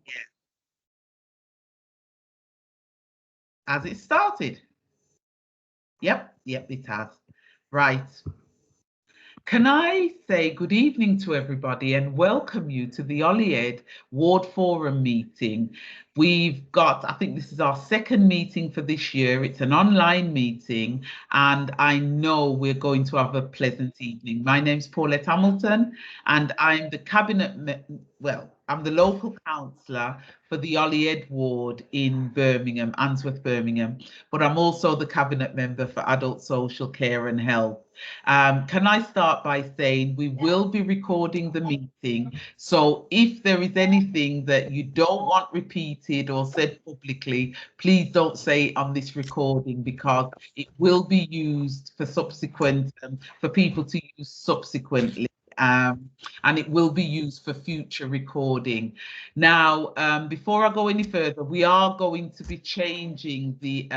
Yeah. Has it started? Yep, it has. Right. Can I say good evening to everybody and welcome you to the Holyhead Ward Forum meeting. We've got, I think this is our second meeting for this year. It's an online meeting, and I know we're going to have a pleasant evening. My name's Paulette Hamilton, and I'm the I'm the local councillor for the Holyhead ward in Birmingham, Answorth, Birmingham, but I'm also the cabinet member for adult social care and health. Can I start by saying we will be recording the meeting. So if there is anything that you don't want repeated or said publicly, please don't say it on this recording, because it will be used for subsequent, for people to use subsequently. And it will be used for future recording. Now, before I go any further, we are going to be changing the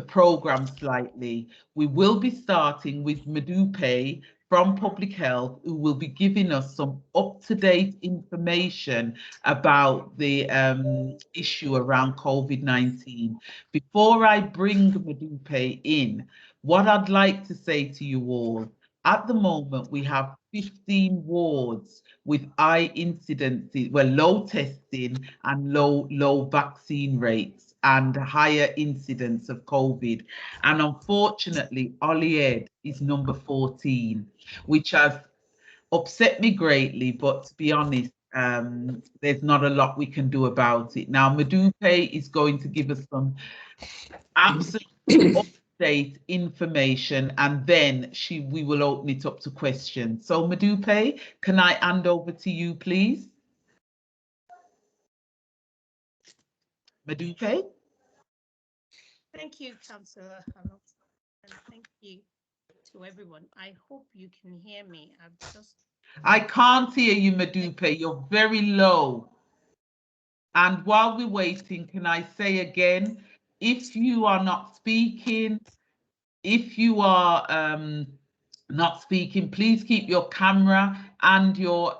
program slightly. We will be starting with Madupe from Public Health, who will be giving us some up-to-date information about the issue around COVID-19. Before I bring Madupe in, what I'd like to say to you all, at the moment, we have 15 wards with high incidences, well, low testing and low vaccine rates and higher incidence of COVID. And unfortunately, Holyhead is number 14, which has upset me greatly, but to be honest, there's not a lot we can do about it. Now, Madupe is going to give us some absolute update information, and then we will open it up to questions. So Madupe, can I hand over to you, please? Madupe? Thank you, Councillor Hamilton, and thank you to everyone. I hope you can hear me. I can't hear you, Madupe. You're very low. And while we're waiting, can I say again, if you are not speaking, not speaking, please keep your camera and your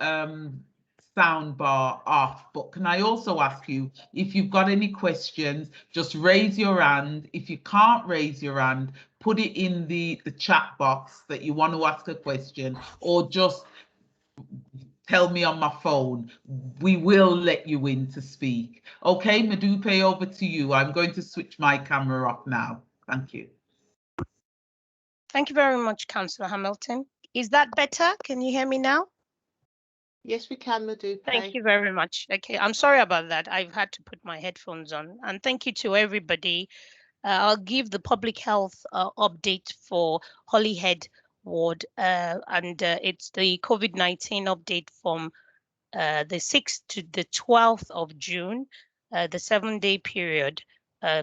sound bar off. But can I also ask you, if you've got any questions, just raise your hand. If you can't raise your hand, put it in the chat box that you want to ask a question, or just tell me on my phone. We will let you in to speak. Okay, Madupe, over to you. I'm going to switch my camera off now. Thank you. Thank you very much, Councillor Hamilton. Is that better? Can you hear me now? Yes, we can, Madupe. Thank you very much. Okay, I'm sorry about that. I've had to put my headphones on. And thank you to everybody. I'll give the public health update for Holyhead ward, and it's the COVID-19 update from the 6th to the 12th of June, the 7-day period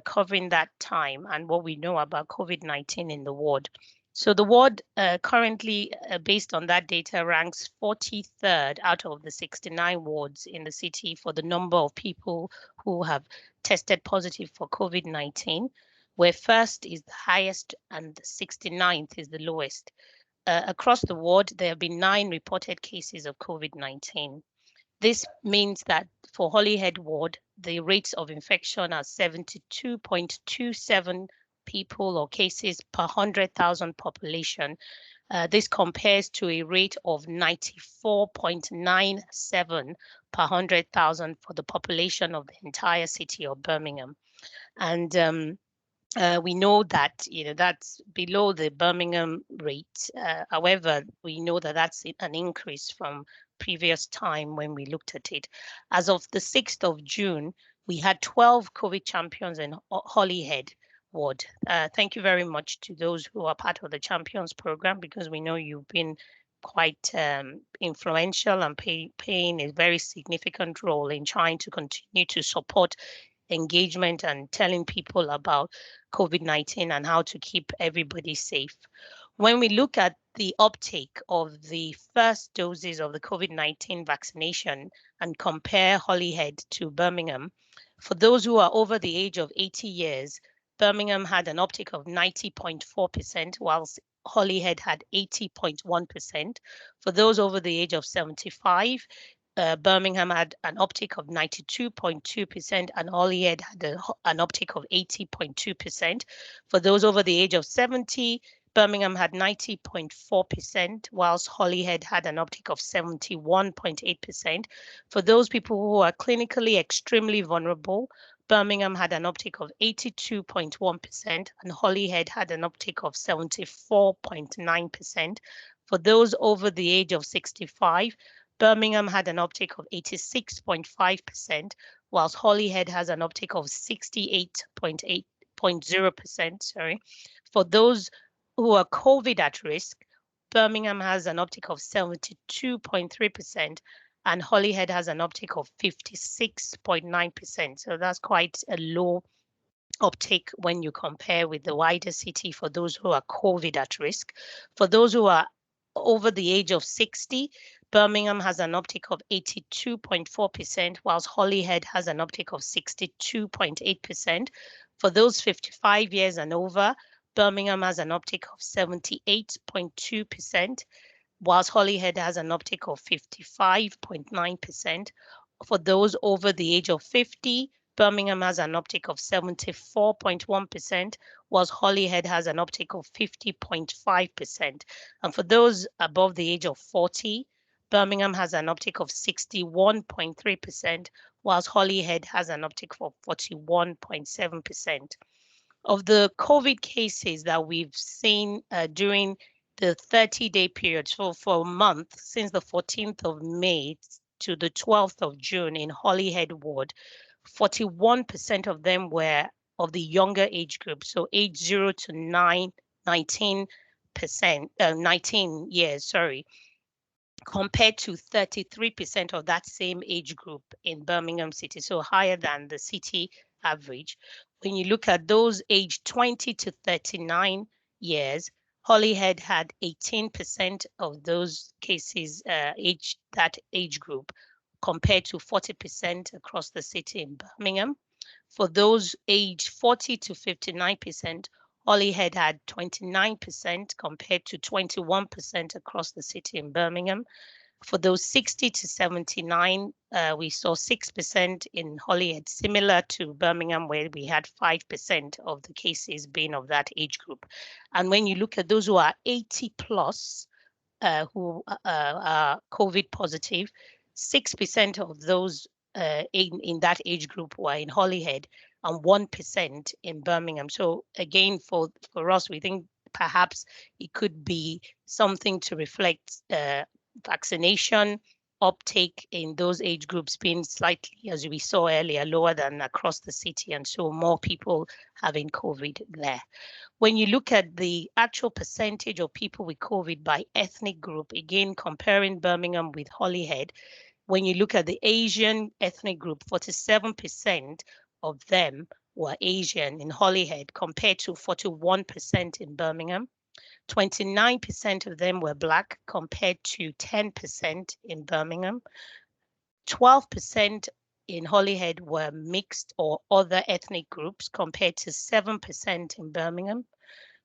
covering that time and what we know about COVID-19 in the ward. So the ward currently, based on that data, ranks 43rd out of the 69 wards in the city for the number of people who have tested positive for COVID-19, where first is the highest and 69th is the lowest. Across the ward, there have been 9 reported cases of COVID-19. This means that for Holyhead ward, the rates of infection are 72.27 people or cases per 100,000 population. This compares to a rate of 94.97 per 100,000 for the population of the entire city of Birmingham. And we know that that's below the Birmingham rate. However, we know that that's an increase from previous time when we looked at it. As of the 6th of June, we had 12 COVID champions in Holyhead ward. Thank you very much to those who are part of the Champions program, because we know you've been quite influential and playing a very significant role in trying to continue to support engagement and telling people about COVID-19 and how to keep everybody safe. When we look at the uptake of the first doses of the COVID-19 vaccination and compare Holyhead to Birmingham, for those who are over the age of 80 years, Birmingham had an uptake of 90.4%, whilst Holyhead had 80.1%. For those over the age of 75, Birmingham had an uptick of 92.2%, and Holyhead had an uptick of 80.2%. For those over the age of 70, Birmingham had 90.4%, whilst Holyhead had an uptick of 71.8%. For those people who are clinically extremely vulnerable, Birmingham had an uptick of 82.1%, and Holyhead had an uptick of 74.9%. For those over the age of 65, Birmingham had an uptick of 86.5%, whilst Holyhead has an uptick of 68.0%. Sorry. For those who are COVID at risk, Birmingham has an uptick of 72.3%, and Holyhead has an uptick of 56.9%. So that's quite a low uptake when you compare with the wider city for those who are COVID at risk. For those who are over the age of 60, Birmingham has an uptick of 82.4%, whilst Holyhead has an uptick of 62.8%. For those 55 years and over, Birmingham has an uptick of 78.2%, whilst Holyhead has an uptick of 55.9%. For those over the age of 50, Birmingham has an uptick of 74.1%, whilst Holyhead has an uptick of 50.5%. And for those above the age of 40, Birmingham has an uptick of 61.3%, whilst Holyhead has an uptick of 41.7%. Of the COVID cases that we've seen during the 30-day period, so for a month, since the 14th of May to the 12th of June in Holyhead ward, 41% of them were of the younger age group, so age 0 to 19 years, sorry, compared to 33% of that same age group in Birmingham City, so higher than the city average. When you look at those aged 20 to 39 years, Holyhead had 18% of those cases that age group, compared to 40% across the city in Birmingham. For those aged 40 to 59%, Holyhead had 29% compared to 21% across the city in Birmingham. For those 60 to 79, we saw 6% in Holyhead, similar to Birmingham, where we had 5% of the cases being of that age group. And when you look at those who are 80 plus, who are COVID positive, 6% of those in that age group were in Holyhead and 1% in Birmingham. So again, for us, we think perhaps it could be something to reflect vaccination uptake in those age groups being slightly, as we saw earlier, lower than across the city, and so more people having COVID there. When you look at the actual percentage of people with COVID by ethnic group, again, comparing Birmingham with Holyhead, when you look at the Asian ethnic group, 47% of them were Asian in Holyhead compared to 41% in Birmingham. 29% of them were Black compared to 10% in Birmingham. 12% in Holyhead were mixed or other ethnic groups compared to 7% in Birmingham.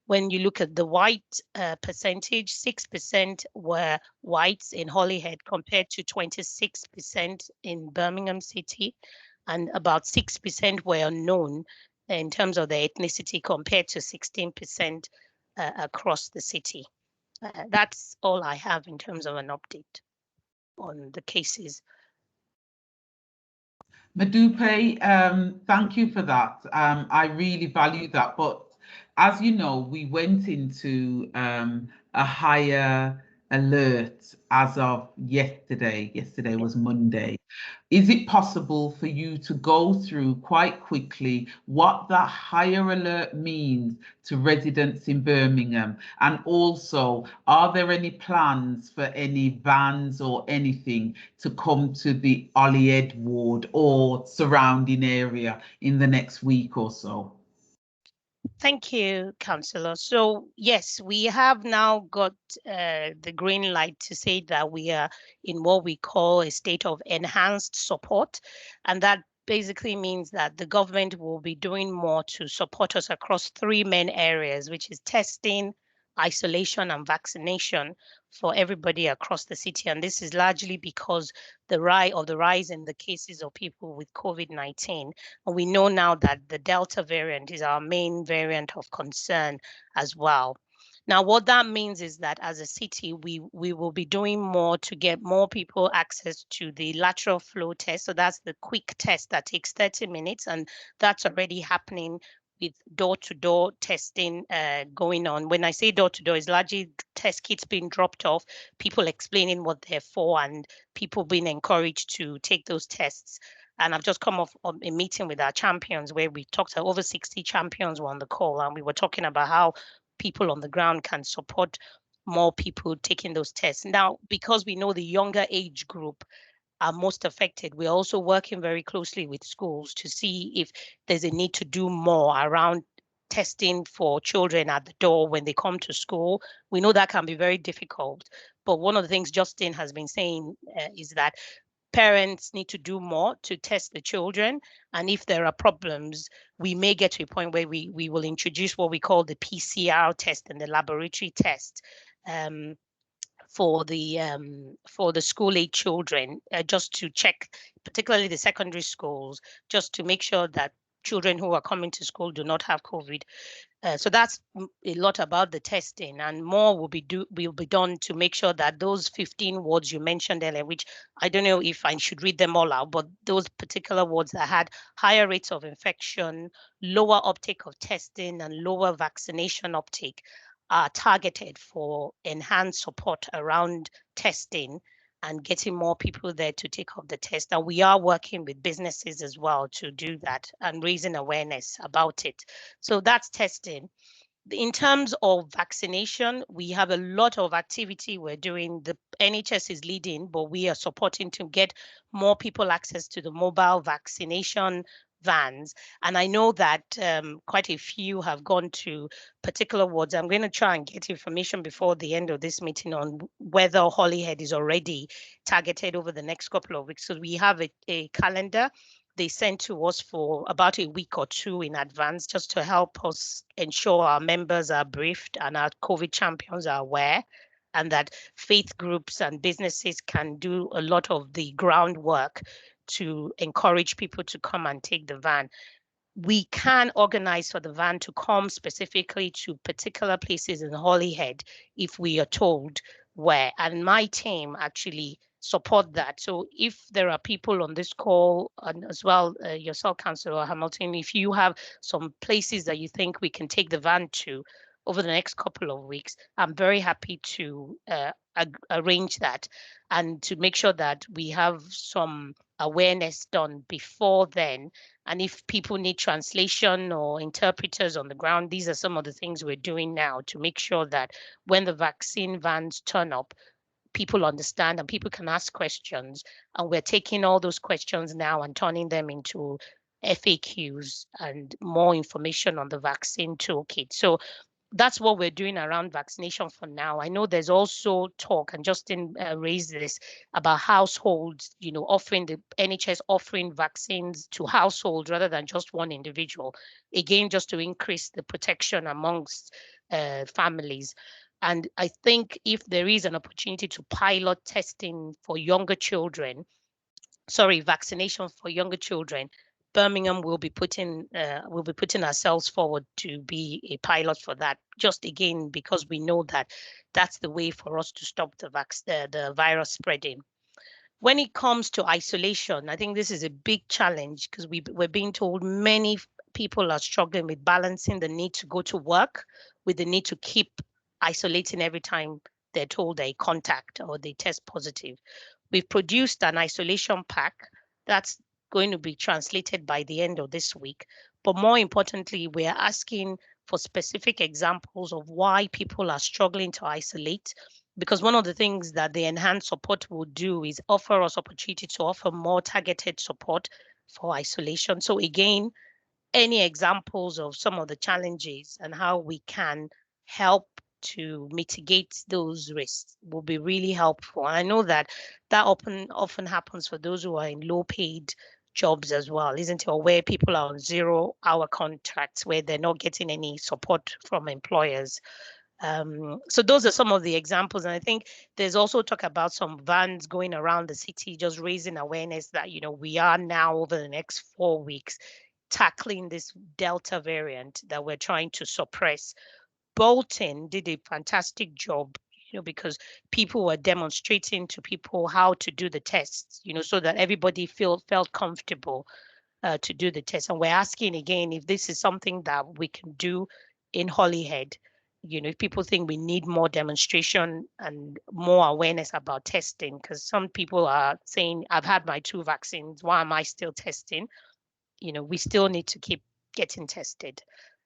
When you look at the white percentage, 6% were whites in Holyhead compared to 26% in Birmingham City, and about 6% were unknown in terms of their ethnicity compared to 16% across the city. That's all I have in terms of an update on the cases. Modupe, thank you for that. I really value that. But as you know, we went into a higher alert as of yesterday. Yesterday was Monday. Is it possible for you to go through quite quickly what that higher alert means to residents in Birmingham? And also, are there any plans for any vans or anything to come to the Holyhead ward or surrounding area in the next week or so? Thank you, Councillor. So yes, we have now got the green light to say that we are in what we call a state of enhanced support. And that basically means that the government will be doing more to support us across three main areas, which is testing, isolation and vaccination for everybody across the city. And this is largely because the rise in the cases of people with COVID-19. And we know now that the Delta variant is our main variant of concern as well. Now, what that means is that as a city, we will be doing more to get more people access to the lateral flow test. So that's the quick test that takes 30 minutes, and that's already happening with door-to-door testing going on. When I say door-to-door, it's largely test kits being dropped off, people explaining what they're for, and people being encouraged to take those tests. And I've just come off a meeting with our champions where we talked to over 60 champions were on the call, and we were talking about how people on the ground can support more people taking those tests. Now, because we know the younger age group are most affected, we're also working very closely with schools to see if there's a need to do more around testing for children at the door when they come to school. We know that can be very difficult, but one of the things Justin has been saying is that parents need to do more to test the children. And if there are problems, we may get to a point where we will introduce what we call the PCR test and the laboratory test for the school age children, just to check, particularly the secondary schools, just to make sure that children who are coming to school do not have COVID. So that's a lot about the testing, and more will be done to make sure that those 15 wards you mentioned earlier, which I don't know if I should read them all out, but those particular wards that had higher rates of infection, lower uptake of testing, and lower vaccination uptake are targeted for enhanced support around testing and getting more people there to take up the test. And we are working with businesses as well to do that and raising awareness about it. So that's testing. In terms of vaccination, we have a lot of activity we're doing. The NHS is leading, but we are supporting to get more people access to the mobile vaccination vans. And I know that quite a few have gone to particular wards. I'm going to try and get information before the end of this meeting on whether Holyhead is already targeted over the next couple of weeks. So we have a calendar they sent to us for about a week or two in advance, just to help us ensure our members are briefed and our COVID champions are aware, and that faith groups and businesses can do a lot of the groundwork to encourage people to come and take the van. We can organize for the van to come specifically to particular places in Holyhead if we are told where. And my team actually support that. So if there are people on this call, and as well, yourself, Councillor Hamilton, if you have some places that you think we can take the van to over the next couple of weeks, I'm very happy to arrange that and to make sure that we have some awareness done before then. And if people need translation or interpreters on the ground, these are some of the things we're doing now to make sure that when the vaccine vans turn up, people understand and people can ask questions. And we're taking all those questions now and turning them into FAQs and more information on the vaccine toolkit. So that's what we're doing around vaccination for now. I know there's also talk, and Justin raised this, about households, offering the NHS offering vaccines to households rather than just one individual. Again, just to increase the protection amongst families. And I think if there is an opportunity to pilot testing for younger children, vaccination for younger children, Birmingham will be putting ourselves forward to be a pilot for that. Just again because we know that that's the way for us to stop the virus spreading. When it comes to isolation, I think this is a big challenge because we're being told many people are struggling with balancing the need to go to work with the need to keep isolating every time they're told they contact or they test positive. We've produced an isolation pack that's going to be translated by the end of this week. But more importantly, we are asking for specific examples of why people are struggling to isolate, because one of the things that the enhanced support will do is offer us opportunity to offer more targeted support for isolation. So again, any examples of some of the challenges and how we can help to mitigate those risks will be really helpful. And I know that often happens for those who are in low paid jobs as well, isn't it? Or where people are on 0-hour contracts where they're not getting any support from employers. So those are some of the examples. And I think there's also talk about some vans going around the city, just raising awareness that, you know, we are now over the next 4 weeks tackling this Delta variant that we're trying to suppress. Bolton did a fantastic job, you know, because people were demonstrating to people how to do the tests, you know, so that everybody felt comfortable to do the test. And we're asking again if this is something that we can do in Holyhead. You know, if people think we need more demonstration and more awareness about testing, because some people are saying, I've had my 2 vaccines, why am I still testing? You know, we still need to keep getting tested.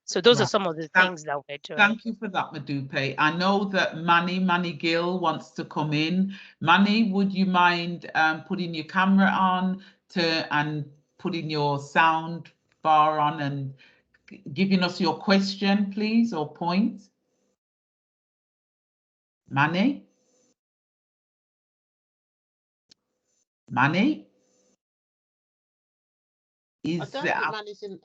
So those are some of the things that we're doing. Thank you for that, Modupe. I know that Manny Gill wants to come in. Manny, would you mind putting your camera on and putting your sound bar on and giving us your question, please, or point? Manny? Manny? I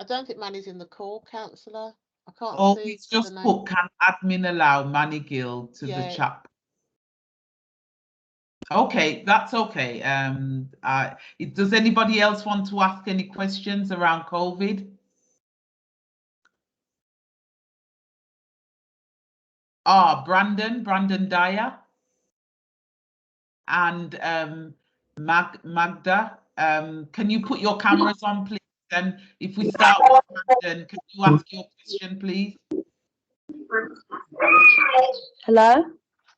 don't think Manny's in the call, Councillor. I can't see. He's just put, can admin allow Manny Gill to the chat? Okay, that's okay. Does anybody else want to ask any questions around COVID? Brandon Dyer, and Magda. Can you put your cameras on, please? And if we start with Brandon, can you ask your question, please? Hello?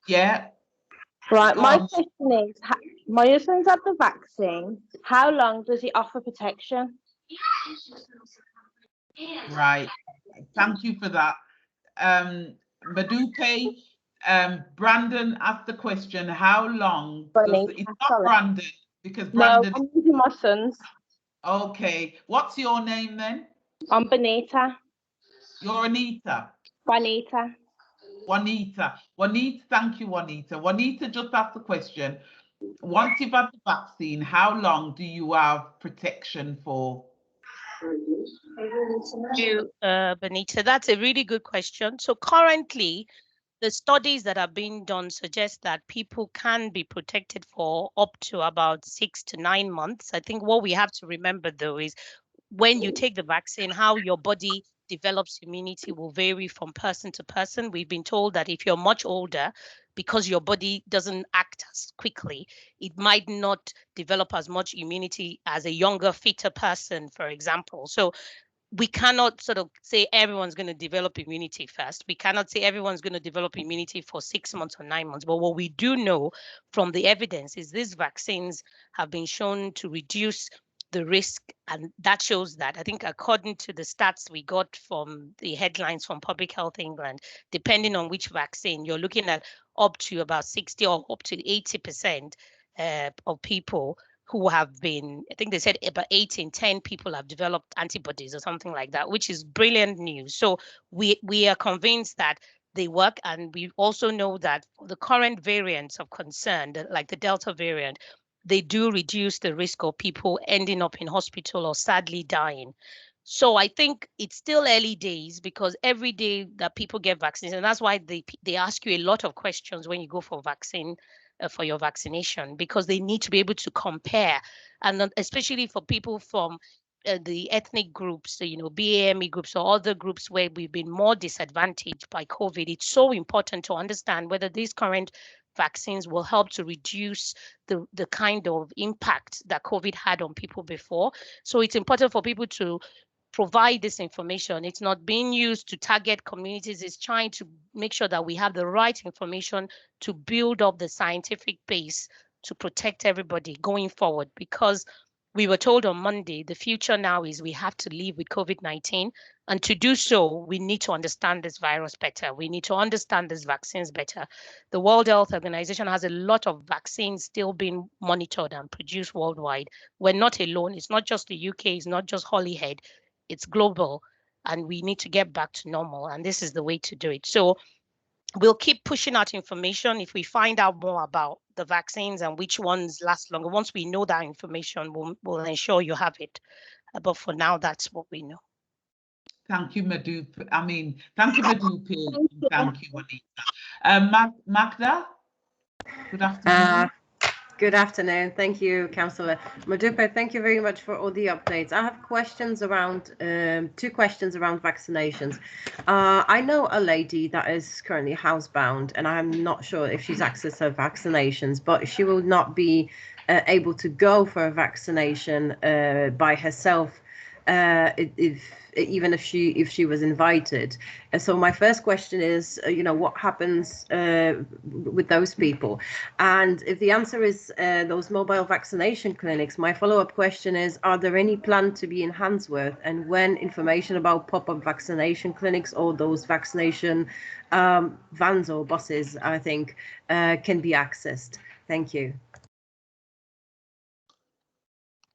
Yeah. Right, my question is, my husband's had the vaccine. How long does it offer protection? Right. Thank you for that. Madupe, Brandon asked the question, how long does it's not Brandon, because Brandon. No, I'm using my son's. Okay. What's your name then? I'm Benita. You're Anita. Juanita. Juanita, thank you, Juanita. Juanita just asked the question, once you've had the vaccine, how long do you have protection for? Thank you, Benita. That's a really good question. So currently, the studies that are being done suggest that people can be protected for up to about 6 to 9 months. I think what we have to remember, though, is when you take the vaccine, how your body develops immunity will vary from person to person. We've been told that if you're much older, because your body doesn't act as quickly, it might not develop as much immunity as a younger, fitter person, for example. So we cannot sort of say everyone's going to develop immunity fast. We cannot say everyone's going to develop immunity for 6 months or 9 months. But what we do know from the evidence is these vaccines have been shown to reduce the risk. And that shows that, I think, according to the stats we got from the headlines from Public Health England, depending on which vaccine, you're looking at up to about 60 or up to 80% of people who have been, I think they said about 8 in 10 people have developed antibodies or something like that, which is brilliant news. So we are convinced that they work. And we also know that for the current variants of concern, like the Delta variant, they do reduce the risk of people ending up in hospital or sadly dying. So I think it's still early days, because every day that people get vaccines, and that's why they ask you a lot of questions when you go for vaccine, for your vaccination, because they need to be able to compare. And especially for people from the ethnic groups, you know, BAME groups or other groups where we've been more disadvantaged by COVID, it's so important to understand whether these current vaccines will help to reduce the kind of impact that COVID had on people before. So it's important for people to provide this information. It's not being used to target communities. It's trying to make sure that we have the right information to build up the scientific base to protect everybody going forward. Because we were told on Monday, the future now is we have to live with COVID-19. And to do so, we need to understand this virus better. We need to understand these vaccines better. The World Health Organization has a lot of vaccines still being monitored and produced worldwide. We're not alone. It's not just the UK. It's not just Holyhead. It's global, and we need to get back to normal. And this is the way to do it. So we'll keep pushing out information. If we find out more about the vaccines and which ones last longer, once we know that information, we'll ensure you have it. But for now, that's what we know. Thank you, Madupe. I mean, thank you, Madupe. Thank you. Thank you, Anita. Magda, good afternoon. Good afternoon. Thank you, Councillor Madupe. Thank you very much for all the updates. I have questions around, 2 questions around vaccinations. I know a lady that is currently housebound, and I'm not sure if she's accessed her vaccinations, but she will not be able to go for a vaccination by herself if even if she was invited. And so my first question is, what happens with those people? And if the answer is those mobile vaccination clinics, my follow-up question is, are there any planned to be in Handsworth, and when information about pop-up vaccination clinics or those vaccination vans or buses, I think, can be accessed? Thank you.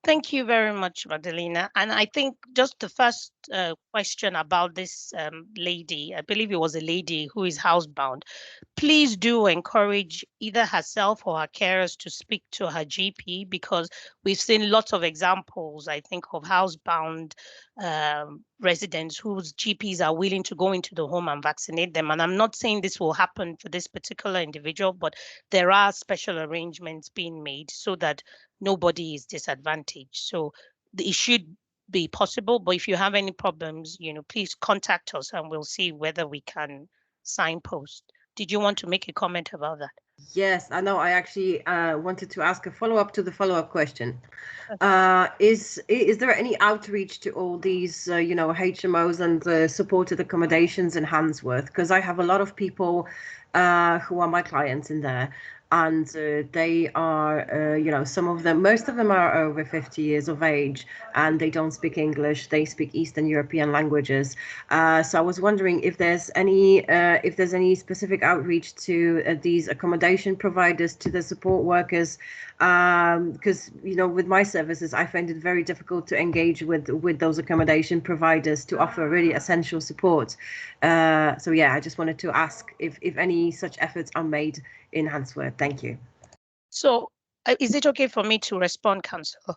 Thank you very much, Magdalena. And I think just the first question about this lady, I believe it was a lady who is housebound. Please do encourage either herself or her carers to speak to her GP, because we've seen lots of examples, I think, of housebound residents whose GPs are willing to go into the home and vaccinate them. And I'm not saying this will happen for this particular individual, but there are special arrangements being made so that nobody is disadvantaged. So it should be possible, but if you have any problems, please contact us and we'll see whether we can signpost. Did you want to make a comment about that? Yes, I know. I actually wanted to ask a follow-up to the follow-up question. Is there any outreach to all these, HMOs and supported accommodations in Handsworth? Because I have a lot of people who are my clients in there, and they are, most of them are over 50 years of age, and they don't speak English. They speak Eastern European languages. So I was wondering if there's any specific outreach to these accommodation providers, to the support workers, because with my services, I find it very difficult to engage with those accommodation providers to offer really essential support. So yeah, I just wanted to ask if any such efforts are made in Handsworth. Thank you. So is it okay for me to respond, Councillor?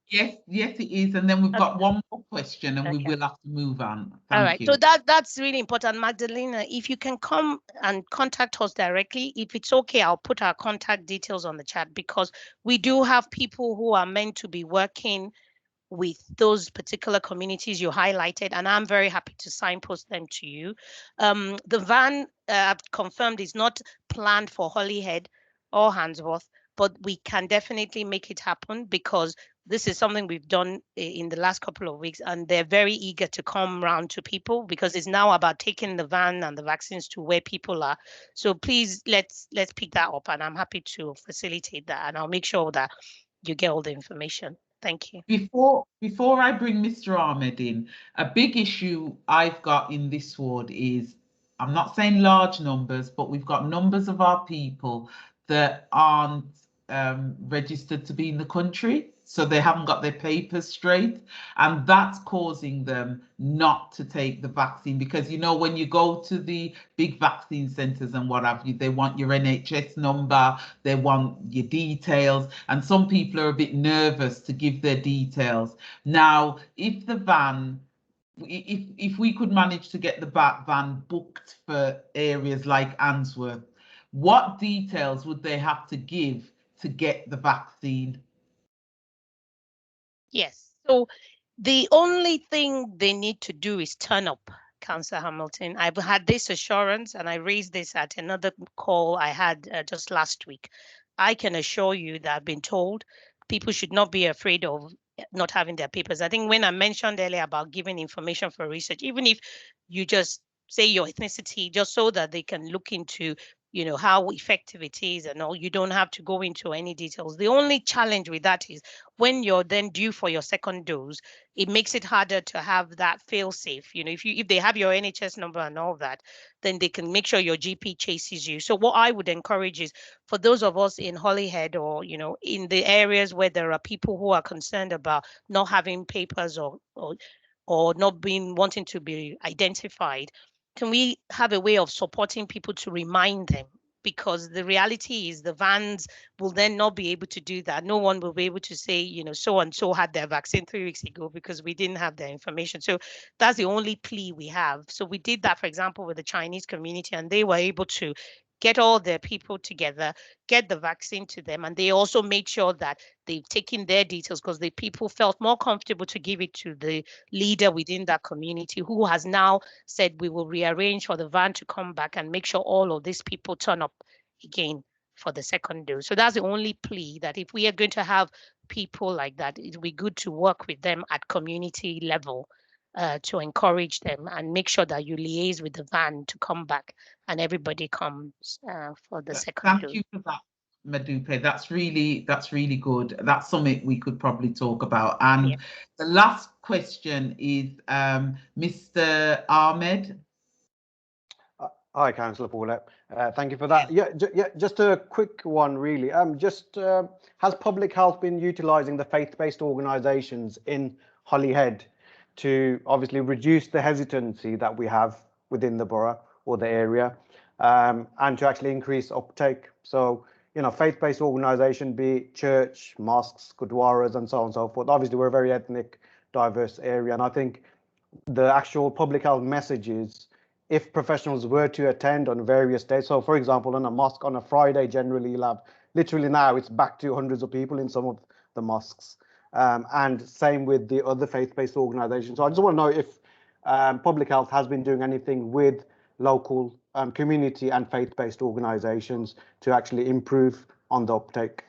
Yes, it is. And then we've got one more question and we will have to move on. Thank you. So that's really important. Magdalena, if you can come and contact us directly, if it's okay, I'll put our contact details on the chat, because we do have people who are meant to be working with those particular communities you highlighted, and I'm very happy to signpost them to you. The van, I've confirmed, is not planned for Holyhead or Handsworth, but we can definitely make it happen, because this is something we've done in the last couple of weeks, and they're very eager to come round to people, because it's now about taking the van and the vaccines to where people are. So please, let's pick that up, and I'm happy to facilitate that, and I'll make sure that you get all the information. Thank you. Before I bring Mr. Ahmed in, a big issue I've got in this ward is, I'm not saying large numbers, but we've got numbers of our people that aren't registered to be in the country. So they haven't got their papers straight, and that's causing them not to take the vaccine, because when you go to the big vaccine centres and what have you, they want your NHS number, they want your details, and some people are a bit nervous to give their details. Now, if the van, if we could manage to get the van booked for areas like Handsworth, what details would they have to give to get the vaccine? Yes. So the only thing they need to do is turn up, Councillor Hamilton. I've had this assurance, and I raised this at another call I had just last week. I can assure you that I've been told people should not be afraid of not having their papers. I think when I mentioned earlier about giving information for research, even if you just say your ethnicity, just so that they can look into how effective it is and all, you don't have to go into any details. The only challenge with that is when you're then due for your second dose, it makes it harder to have that fail safe. If they have your NHS number and all that, then they can make sure your GP chases you. So what I would encourage is, for those of us in Holyhead, or in the areas where there are people who are concerned about not having papers or not wanting to be identified, can we have a way of supporting people to remind them because the reality is the vans will then not be able to do that. No one will be able to say, you know, so and so had their vaccine 3 weeks ago because we didn't have their information. So that's the only plea we have. So we did that, for example, with the Chinese community, and they were able to get all their people together, get the vaccine to them. And they also made sure that they've taken their details because the people felt more comfortable to give it to the leader within that community, who has now said we will rearrange for the van to come back and make sure all of these people turn up again for the second dose. So that's the only plea, that if we are going to have people like that, it would be good to work with them at community level to encourage them and make sure that you liaise with the van to come back and everybody comes for the second dose. Thank you for that, Madupe. That's really good. That's something we could probably talk about. And the last question is Mr. Ahmed. Hi, Councillor Paulette. Thank you for that. Yeah, just a quick one, really. Has public health been utilising the faith-based organisations in Holyhead to obviously reduce the hesitancy that we have within the borough or the area, and to actually increase uptake? So, you know, faith-based organisation, be it church, mosques, gurdwaras, and so on and so forth. Obviously, we're a very ethnic, diverse area, and I think the actual public health messages, if professionals were to attend on various days. So, for example, in a mosque on a Friday, generally you'll have, literally now it's back to hundreds of people in some of the mosques. And same with the other faith-based organisations. So I just want to know if public health has been doing anything with local community and faith-based organisations to actually improve on the uptake.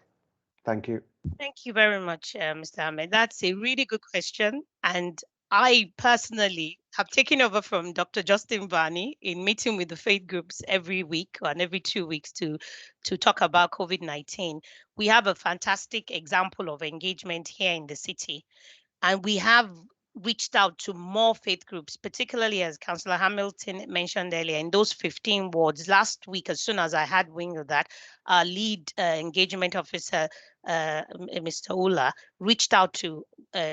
Thank you. Thank you very much, Mr. Ahmed. That's a really good question. And I personally have taken over from Dr. Justin Varney in meeting with the faith groups every week and every 2 weeks to talk about COVID-19. We have a fantastic example of engagement here in the city, and we have reached out to more faith groups, particularly, as Councillor Hamilton mentioned earlier, in those 15 wards. Last week, as soon as I had wing of that, our lead engagement officer, Mr. Ula, reached out to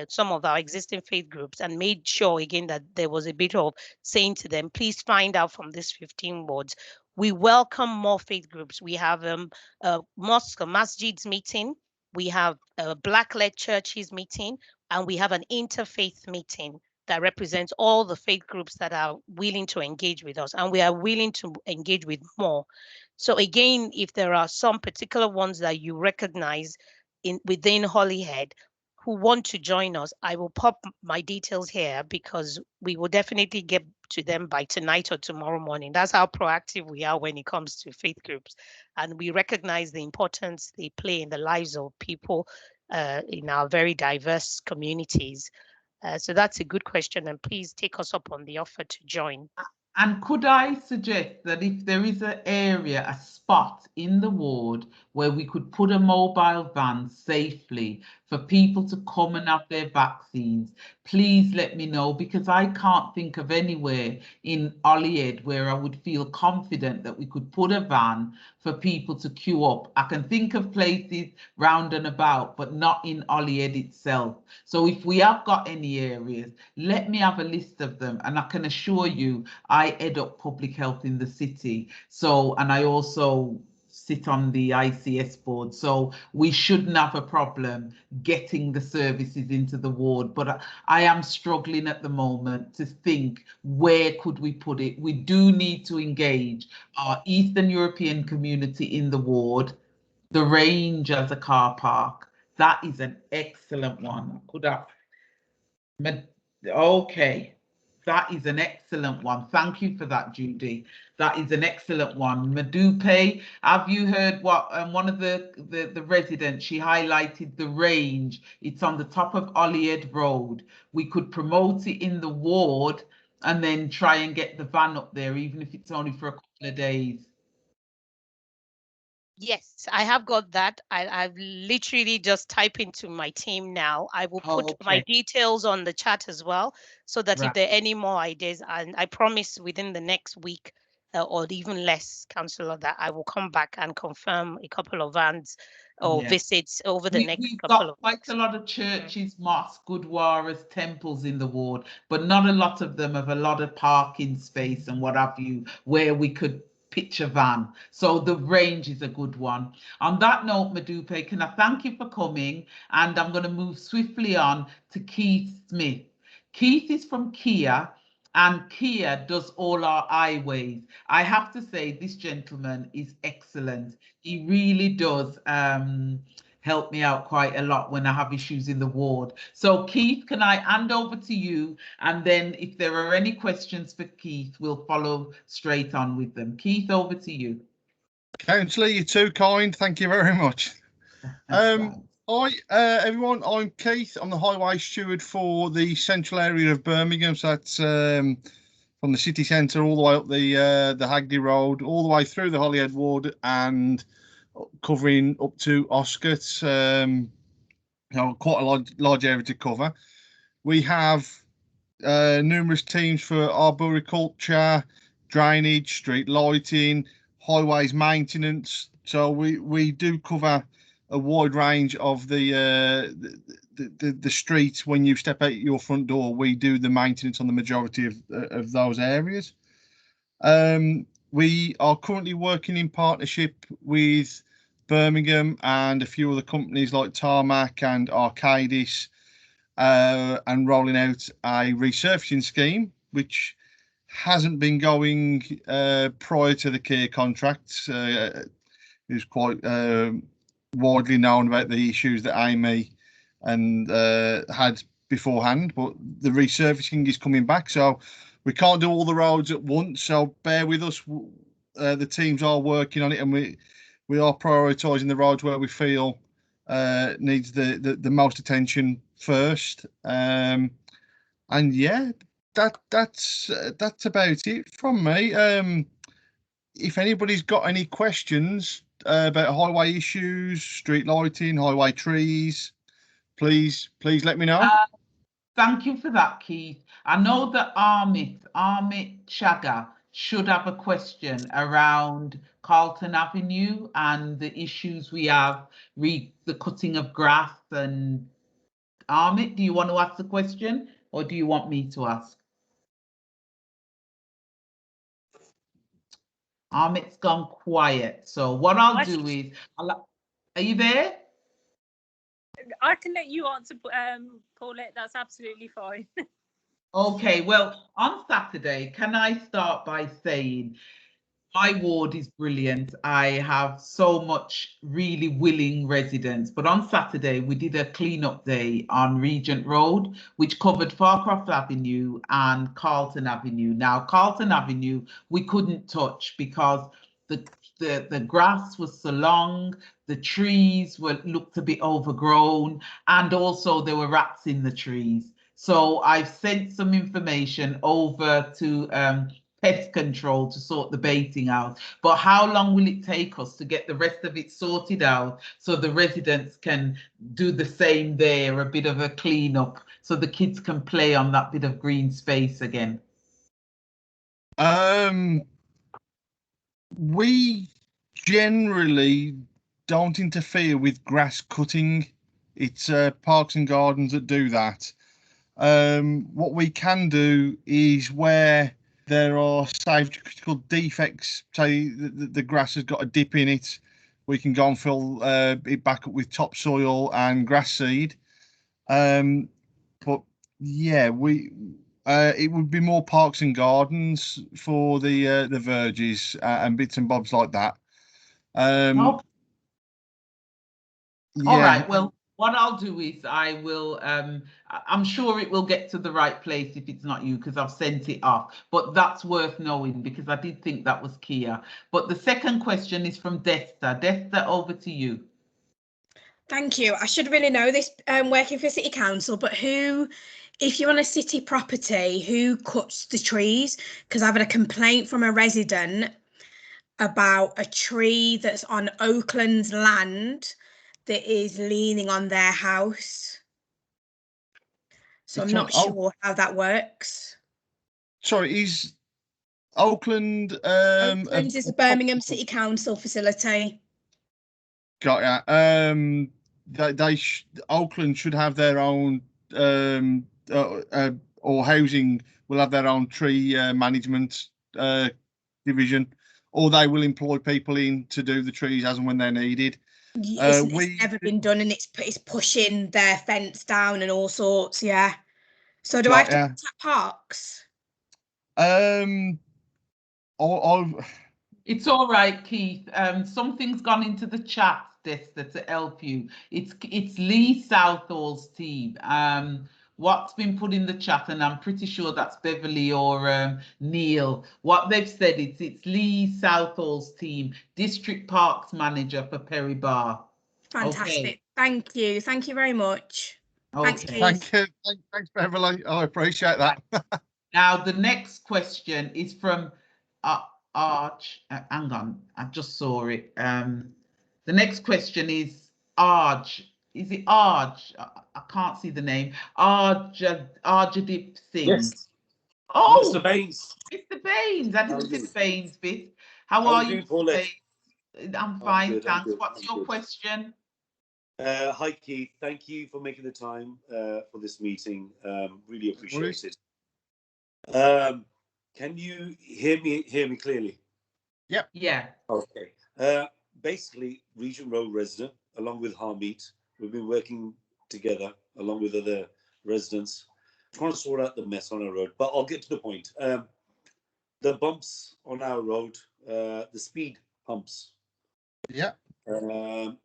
some of our existing faith groups and made sure again that there was a bit of saying to them, please find out from these 15 wards. We welcome more faith groups. We have mosque, masjids meeting. We have Black-led churches meeting, and we have an interfaith meeting that represents all the faith groups that are willing to engage with us, and we are willing to engage with more. So again, if there are some particular ones that you recognize within Holyhead who want to join us, I will pop my details here, because we will definitely get to them by tonight or tomorrow morning. That's how proactive we are when it comes to faith groups. And we recognize the importance they play in the lives of people in our very diverse communities. So that's a good question, and please take us up on the offer to join. And could I suggest that if there is an area, a spot in the ward where we could put a mobile van safely for people to come and have their vaccines, please let me know, because I can't think of anywhere in Holyhead where I would feel confident that we could put a van for people to queue up. I can think of places round and about, but not in Holyhead itself. So if we have got any areas, let me have a list of them, and I can assure you I head up public health in the city. So, and I also sit on the ICS board, so we shouldn't have a problem getting the services into the ward. But I am struggling at the moment to think, where could we put it? We do need to engage our Eastern European community in the ward. The Range as a car park, that is an excellent one. Could have, okay. That is an excellent one. Thank you for that, Judy. That is an excellent one. Madupe, have you heard what one of the residents, she highlighted the Range. It's on the top of Holyhead Road. We could promote it in the ward and then try and get the van up there, even if it's only for a couple of days. Yes, I have got that. I've literally just typed into my team now. I will put my details on the chat as well, so that if there are any more ideas, and I promise within the next week or even less, Councillor, that I will come back and confirm a couple of vans or visits over the next couple of weeks. We've got quite a lot of churches, mosques, gurdwaras, temples in the ward, but not a lot of them have a lot of parking space and what have you, where we could picture van. So the range is a good one. On that note, Madupe, can I thank you for coming? And I'm going to move swiftly on to Keith Smith. Keith is from Kia, and Kia does all our highways. I have to say, this gentleman is excellent. He really does help me out quite a lot when I have issues in the ward. So Keith, can I hand over to you? And then if there are any questions for Keith, we'll follow straight on with them. Keith, over to you. Councillor, you're too kind. Thank you very much. Hi, everyone. I'm Keith. I'm the highway steward for the central area of Birmingham. So that's from the city centre all the way up the Hagley Road, all the way through the Holyhead ward and covering up to Oscott. Quite a large area to cover. We have numerous teams for arboriculture, drainage, street lighting, highways maintenance. So we do cover a wide range of the streets. When you step out your front door, we do the maintenance on the majority of those areas. We are currently working in partnership with Birmingham and a few other companies like Tarmac and Arcadis, and rolling out a resurfacing scheme, which hasn't been going prior to the Cllr contract. It was quite widely known about the issues that Amy and had beforehand, but the resurfacing is coming back, so we can't do all the roads at once, so bear with us. The teams are working on it, and we are prioritising the roads where we feel needs the most attention first. And yeah, that's about it from me. If anybody's got any questions about highway issues, street lighting, highway trees, please let me know. Thank you for that, Keith. I know that Amit Chaga should have a question around Carlton Avenue and the issues we have, the cutting of grass. And Amit, do you want to ask the question or do you want me to ask? Amit's gone quiet. So what I'll do is, are you there? I can let you answer, Paulette. That's absolutely fine. Okay, well, on Saturday, can I start by saying my ward is brilliant. I have so much really willing residents, but on Saturday we did a clean-up day on Regent Road, which covered Farcroft Avenue and Carlton Avenue. Now, Carlton Avenue we couldn't touch because the grass was so long, the trees looked a bit overgrown, and also there were rats in the trees. So I've sent some information over to pest control to sort the baiting out. But how long will it take us to get the rest of it sorted out so the residents can do the same there, a bit of a cleanup, so the kids can play on that bit of green space again? We generally don't interfere with grass cutting. It's Parks and Gardens that do that. What we can do is where there are safe critical defects, say the grass has got a dip in it, we can go and fill it back up with topsoil and grass seed. But yeah, it would be more Parks and Gardens for the verges and bits and bobs like that. Okay. Yeah. All right, well, what I'll do is I will, I'm sure it will get to the right place if it's not you, because I've sent it off, but that's worth knowing because I did think that was Kia. But the second question is from Desta. Desta, over to you. Thank you. I should really know this, working for City Council, but if you're on a city property, who cuts the trees? Because I've had a complaint from a resident about a tree that's on Oakland's land that is leaning on their house. So I'm not sure how that works. Sorry, is Oakland? Oakland is a Birmingham City Council facility. Got ya. Oakland should have their own, or housing will have their own tree management division, or they will employ people in to do the trees as and when they're needed. It's never been done, and it's pushing their fence down and all sorts. Yeah. So do I have to contact Parks? It's all right, Keith. Something's gone into the chat, Desta, to help you. It's Lee Southall's team. What's been put in the chat, and I'm pretty sure that's Beverly or Neil. What they've said it's Lee Southall's team, District Parks Manager for Perry Bar. Fantastic. Okay. Thank you. Thank you very much. Thanks, Okay. Keith. Thank you. Thanks, Beverly. I appreciate that. Now, the next question is from Arch. Hang on, I just saw it. The next question is Arj. Is it Arj? I can't see the name. Arjadip Singh. Yes. Oh, Mr. Baines. Mr. Baines. I didn't see the Baines bit. How How are you you, doing, Paulette? I'm fine, good, thanks. good, What's your good. question? Hi, Keith. Thank you for making the time for this meeting. Really appreciate it. Can you hear me clearly? Yep. Yeah. Okay. Basically, Regent Road resident, along with Harmeet, we've been working together along with other residents, trying to sort out the mess on our road. But I'll get to the point. The bumps on our road, the speed humps. Yeah.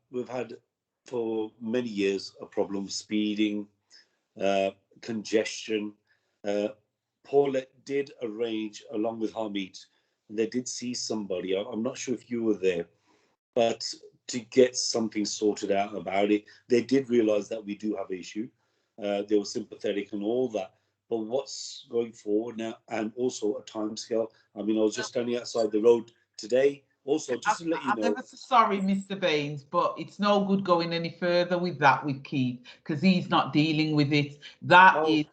We've had for many years a problem with speeding, congestion. Paulette did arrange, along with Harmeet, and they did see somebody. I'm not sure if you were there, but to get something sorted out about it. They did realize that we do have an issue. They were sympathetic and all that. But what's going forward now, and also a timescale? I mean, I was just standing outside the road today. Also, just to let you know. I'm ever so sorry, Mr. Baines, but it's no good going any further with that with Keith because he's not dealing with it. That is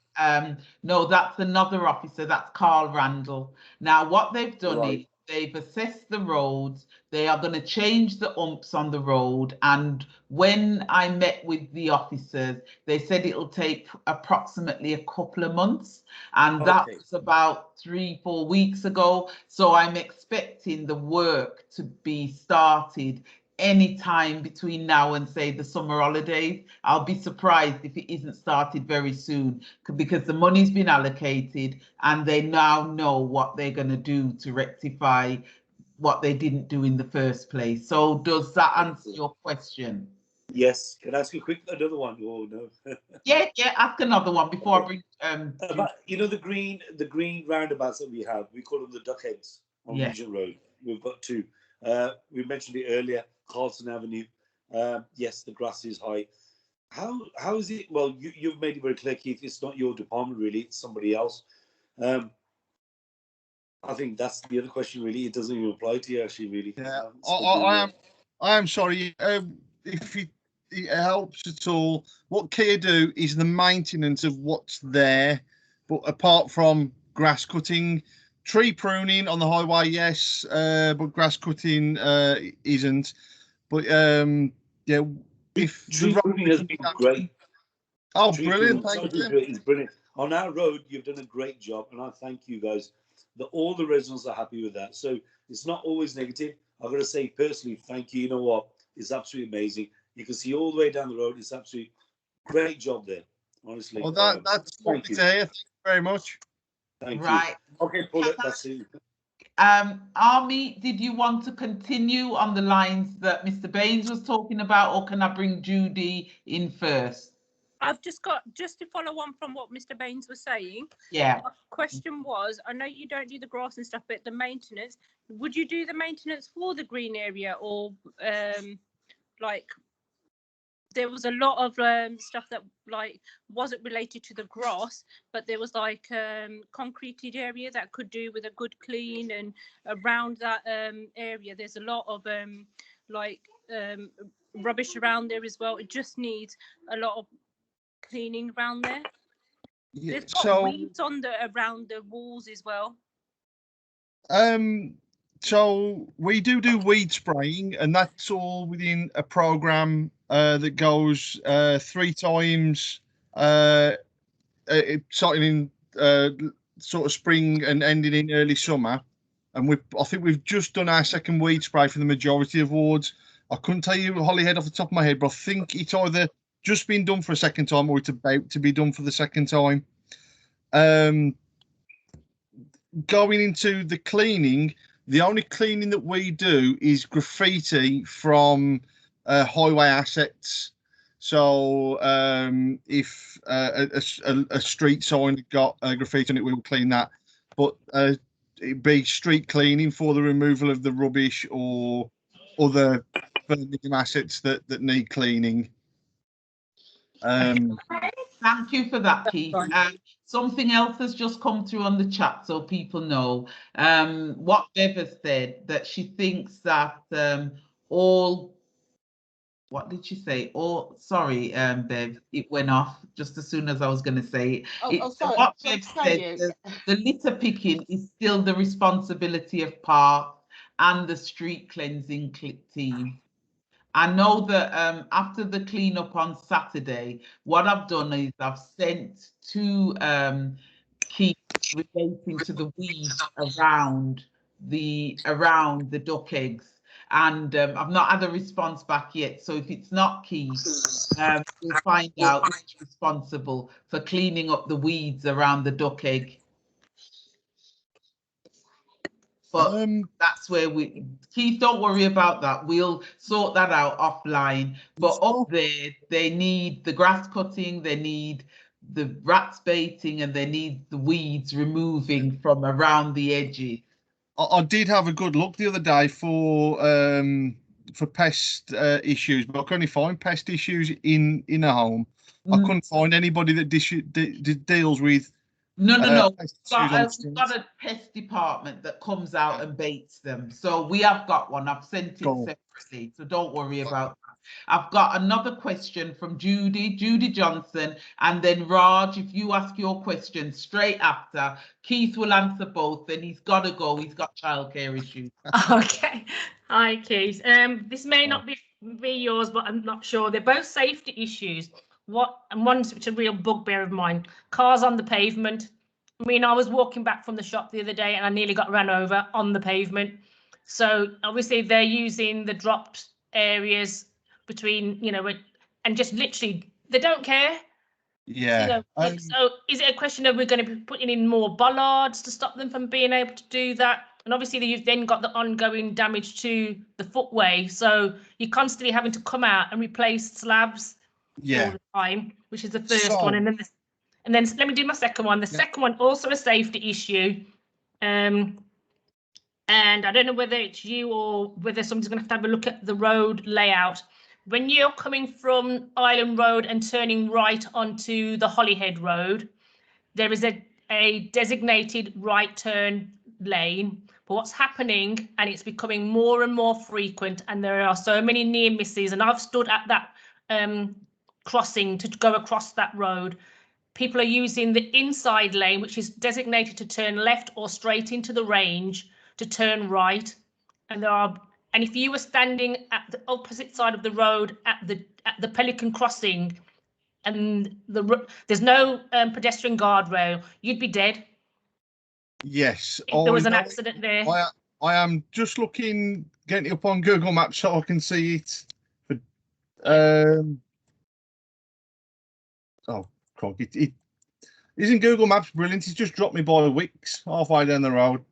no, that's another officer. That's Carl Randall. Now, what they've done is they've assessed the roads. They are going to change the umps on the road. And when I met with the officers, they said it'll take approximately a couple of months. And that was about 3-4 weeks ago. So I'm expecting the work to be started any time between now and say the summer holidays. I'll be surprised if it isn't started very soon because the money's been allocated and they now know what they're going to do to rectify what they didn't do in the first place. So does that answer your question? Yes. Can I ask you another one? Oh no. yeah, ask another one before I bring you know the green roundabouts that we have, we call them the duck heads on Regent Road. We've got two. We mentioned it earlier, Carlton Avenue. Yes, the grass is high. How is it? Well, you've made it very clear, Keith, it's not your department really, it's somebody else. I think that's the other question really. It doesn't even apply to you actually really. Yeah. I am sorry. If it helps at all, what Cllr do is the maintenance of what's there, but apart from grass cutting, tree pruning on the highway, yes, but grass cutting isn't. But yeah, if tree pruning has been great. Oh, brilliant! Thank you. It's brilliant. On our road, you've done a great job, and I thank you guys. All the residents are happy with that. So it's not always negative. I've got to say personally, thank you. You know what? It's absolutely amazing. You can see all the way down the road. It's absolutely great job there. Honestly. Well, that's what to hear. Thank you very much. Thank you. Okay, Paulette, that's it. Army, did you want to continue on the lines that Mr. Baines was talking about, or can I bring Judy in first? I've just to follow on from what Mr. Baines was saying. Yeah. My question was, I know you don't do the grass and stuff, but the maintenance, would you do the maintenance for the green area, or like there was a lot of stuff that like wasn't related to the grass, but there was like concreted area that could do with a good clean, and around that area there's a lot of rubbish around there as well. It just needs a lot of cleaning around there. Yeah, there's got weeds on around the walls as well. So we do weed spraying, and that's all within a program that goes 3 times, starting in sort of spring and ending in early summer. and I think we've just done our second weed spray for the majority of wards. I couldn't tell you Holyhead off the top of my head, but I think it's either just been done for a second time or it's about to be done for the second time. Going into the cleaning, the only cleaning that we do is graffiti from highway assets. So if a street sign got graffiti on it, we will clean that. But it'd be street cleaning for the removal of the rubbish or other Birmingham assets that need cleaning. Thank you for that, Keith. Something else has just come through on the chat so people know. What Bev has said, that she thinks that all, what did she say? Oh, sorry, Bev, it went off just as soon as I was going to say it. Sorry. What Bev said, the litter picking is still the responsibility of parks and the street cleansing team. I know that after the cleanup on Saturday, what I've done is I've sent two keys relating to the weeds around the duck eggs, and I've not had a response back yet. So if it's not Keith, we'll find out who's responsible for cleaning up the weeds around the duck egg. But that's where Keith, don't worry about that. We'll sort that out offline. But up there, they need the grass cutting, they need the rats baiting, and they need the weeds removing from around the edges. I did have a good look the other day for pest issues, but I could only find pest issues in a home. I couldn't find anybody that deals with. No. We've got a pest department that comes out and baits them. So we have got one. I've sent it separately, so don't worry about that. I've got another question from Judy Johnson, and then Raj, if you ask your question straight after, Keith will answer both. Then he's got to go. He's got childcare issues. Okay. Hi, Keith. This may not be yours, but I'm not sure. They're both safety issues. One's which is a real bugbear of mine. Cars on the pavement. I mean, I was walking back from the shop the other day and I nearly got run over on the pavement. So obviously they're using the dropped areas between, and just literally they don't care. Yeah. So is it a question of we're going to be putting in more bollards to stop them from being able to do that? And obviously you've then got the ongoing damage to the footway. So you're constantly having to come out and replace slabs all the time, which is the first one. And then let me do my second one. The second one, also a safety issue. And I don't know whether it's you or whether someone's going to have a look at the road layout. When you're coming from Island Road and turning right onto the Holyhead Road, there is a designated right turn lane. But what's happening, and it's becoming more and more frequent, and there are so many near misses, and I've stood at that crossing to go across that road. People are using the inside lane, which is designated to turn left or straight into the range, to turn right. And if you were standing at the opposite side of the road at the Pelican Crossing, and there's no pedestrian guardrail, you'd be dead. Yes. If there was an accident there. I am just getting it up on Google Maps so I can see it. But, it isn't Google Maps brilliant. It's just dropped me by Wix halfway down the road.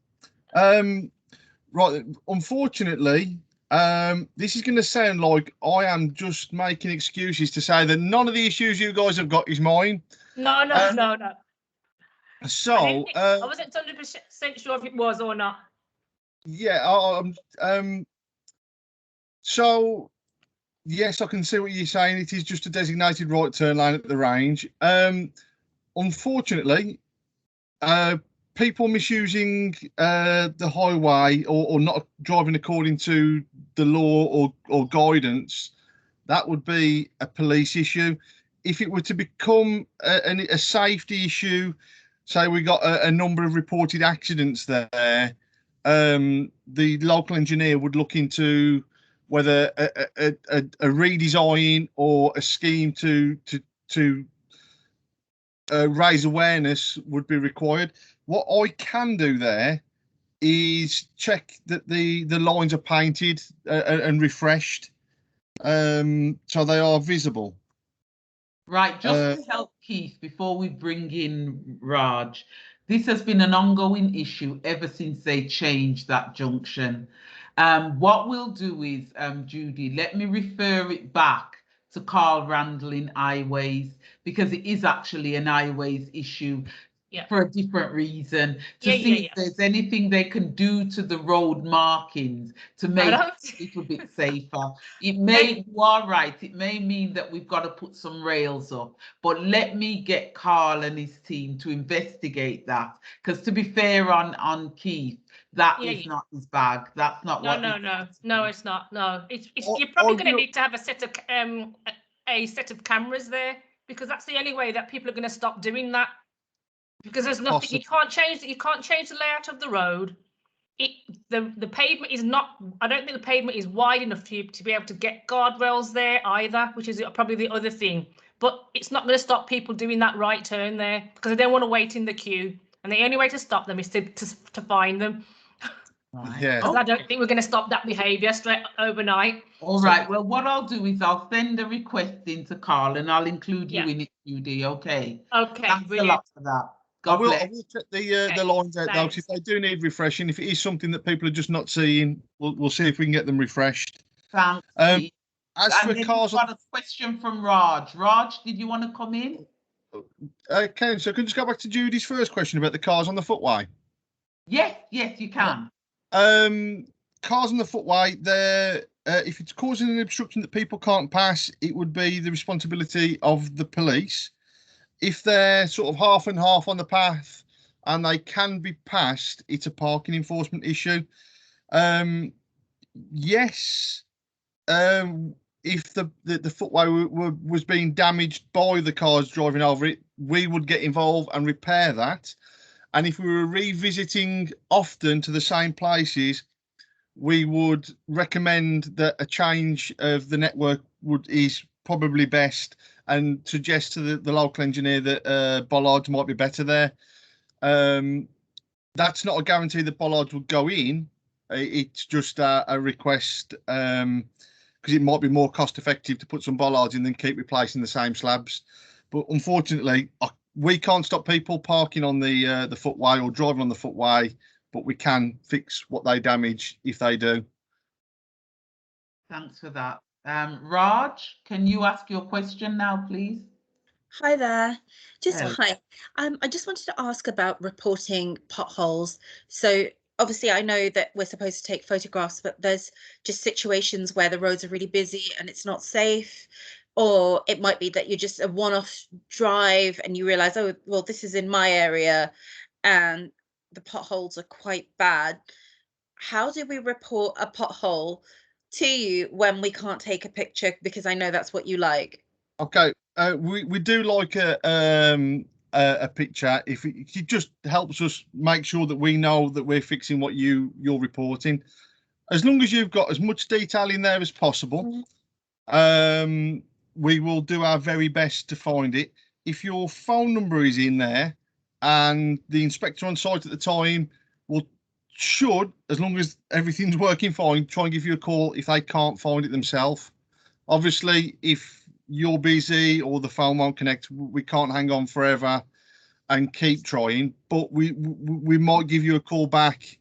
Right, unfortunately, this is going to sound like I am just making excuses to say that none of the issues you guys have got is mine. No. So I wasn't 100% sure if it was or not. Yeah. So yes, I can see what you're saying. It is just a designated right turn lane at the range. Unfortunately, people misusing the highway or not driving according to the law or guidance, that would be a police issue. If it were to become a safety issue, say we got a number of reported accidents there, the local engineer would look into whether a redesign or a scheme to raise awareness would be required. What I can do there is check that the lines are painted and refreshed, so they are visible. Right, just to help Keith, before we bring in Raj, this has been an ongoing issue ever since they changed that junction. What we'll do is, Judy, let me refer it back to Carl Randall in Highways, because it is actually an Highways issue. Yeah. For a different reason, to Yeah, see yeah, if there's anything they can do to the road markings to make it a little bit safer. It may, you are right, it may mean that we've got to put some rails up, but let me get Carl and his team to investigate that, because to be fair on Keith, that is not his bag. That's not what. No, it's not. No, it's you're probably going to need to have a set of cameras there, because that's the only way that people are going to stop doing that. Because there's nothing, you can't change the layout of the road. The pavement is not, I don't think the pavement is wide enough to be able to get guardrails there either, which is probably the other thing. But it's not going to stop people doing that right turn there, because they don't want to wait in the queue, and the only way to stop them is to find them. Right. Yeah. Because I don't think we're going to stop that behaviour straight overnight. All right. Well, what I'll do is I'll send a request into Carl, and I'll include you in it, Judy. Okay. Okay. Thanks a lot for that. I will check the lines out though, 'cause if they do need refreshing, if it is something that people are just not seeing, we'll see if we can get them refreshed. Thanks. As for cars, I've got a question from Raj. Raj, did you want to come in? Okay, so can you just go back to Judy's first question about the cars on the footway? Yes, you can. Cars on the footway, they're if it's causing an obstruction that people can't pass, it would be the responsibility of the police. If they're sort of half and half on the path and they can be passed, it's a parking enforcement issue. Yes, if the footway was being damaged by the cars driving over it, we would get involved and repair that. And if we were revisiting often to the same places, we would recommend that a change of the network is probably best, and suggest to the local engineer that bollards might be better there. That's not a guarantee that bollards would go in. It's just a request, because it might be more cost effective to put some bollards in than keep replacing the same slabs. But unfortunately, we can't stop people parking on the footway or driving on the footway, but we can fix what they damage if they do. Thanks for that. Raj, can you ask your question now, please? Hi there. Hello. Hi. I just wanted to ask about reporting potholes. So obviously I know that we're supposed to take photographs, but there's just situations where the roads are really busy and it's not safe. Or it might be that you're just a one-off drive and you realize, oh, well, this is in my area and the potholes are quite bad. How do we report a pothole to you when we can't take a picture? Because I know that's what you like. Okay, we do like a picture if it just helps us make sure that we know that we're fixing what you're reporting. As long as you've got as much detail in there as possible, we will do our very best to find it. If your phone number is in there and the inspector on site at the time should, as long as everything's working fine, try and give you a call if they can't find it themselves. Obviously, if you're busy or the phone won't connect, we can't hang on forever and keep trying, but we might give you a call back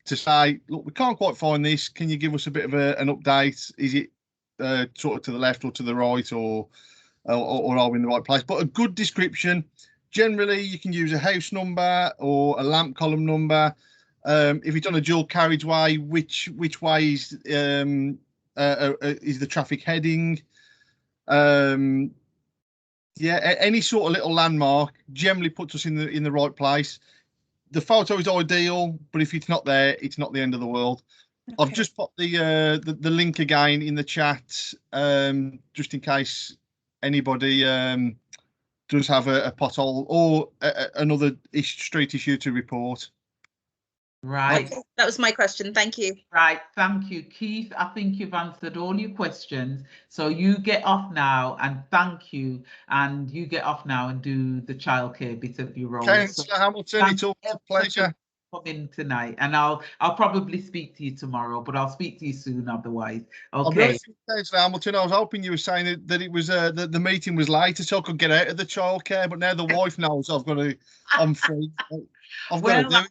to say, look, we can't quite find this, can you give us a bit of an update? Is it sort of to the left or to the right, or are we in the right place? But a good description. Generally you can use a house number or a lamp column number. If it's on a dual carriageway, which way is the traffic heading? Yeah, any sort of little landmark generally puts us in the right place. The photo is ideal, but if it's not there, it's not the end of the world. Okay. I've just put the link again in the chat, just in case anybody does have a pothole or another street issue to report. Right. Okay, that was my question. Thank you. Right. Thank you, Keith. I think you've answered all your questions. So you get off now, and thank you. And you get off now and do the childcare bit of your role. Councillor Hamilton, it's always a pleasure. come in tonight, and I'll probably speak to you tomorrow, but I'll speak to you soon otherwise. Okay. Councillor Hamilton, I was hoping you were saying that it was that the meeting was later, so I could get out of the childcare. But now the wife knows I'm free. I've got to do it.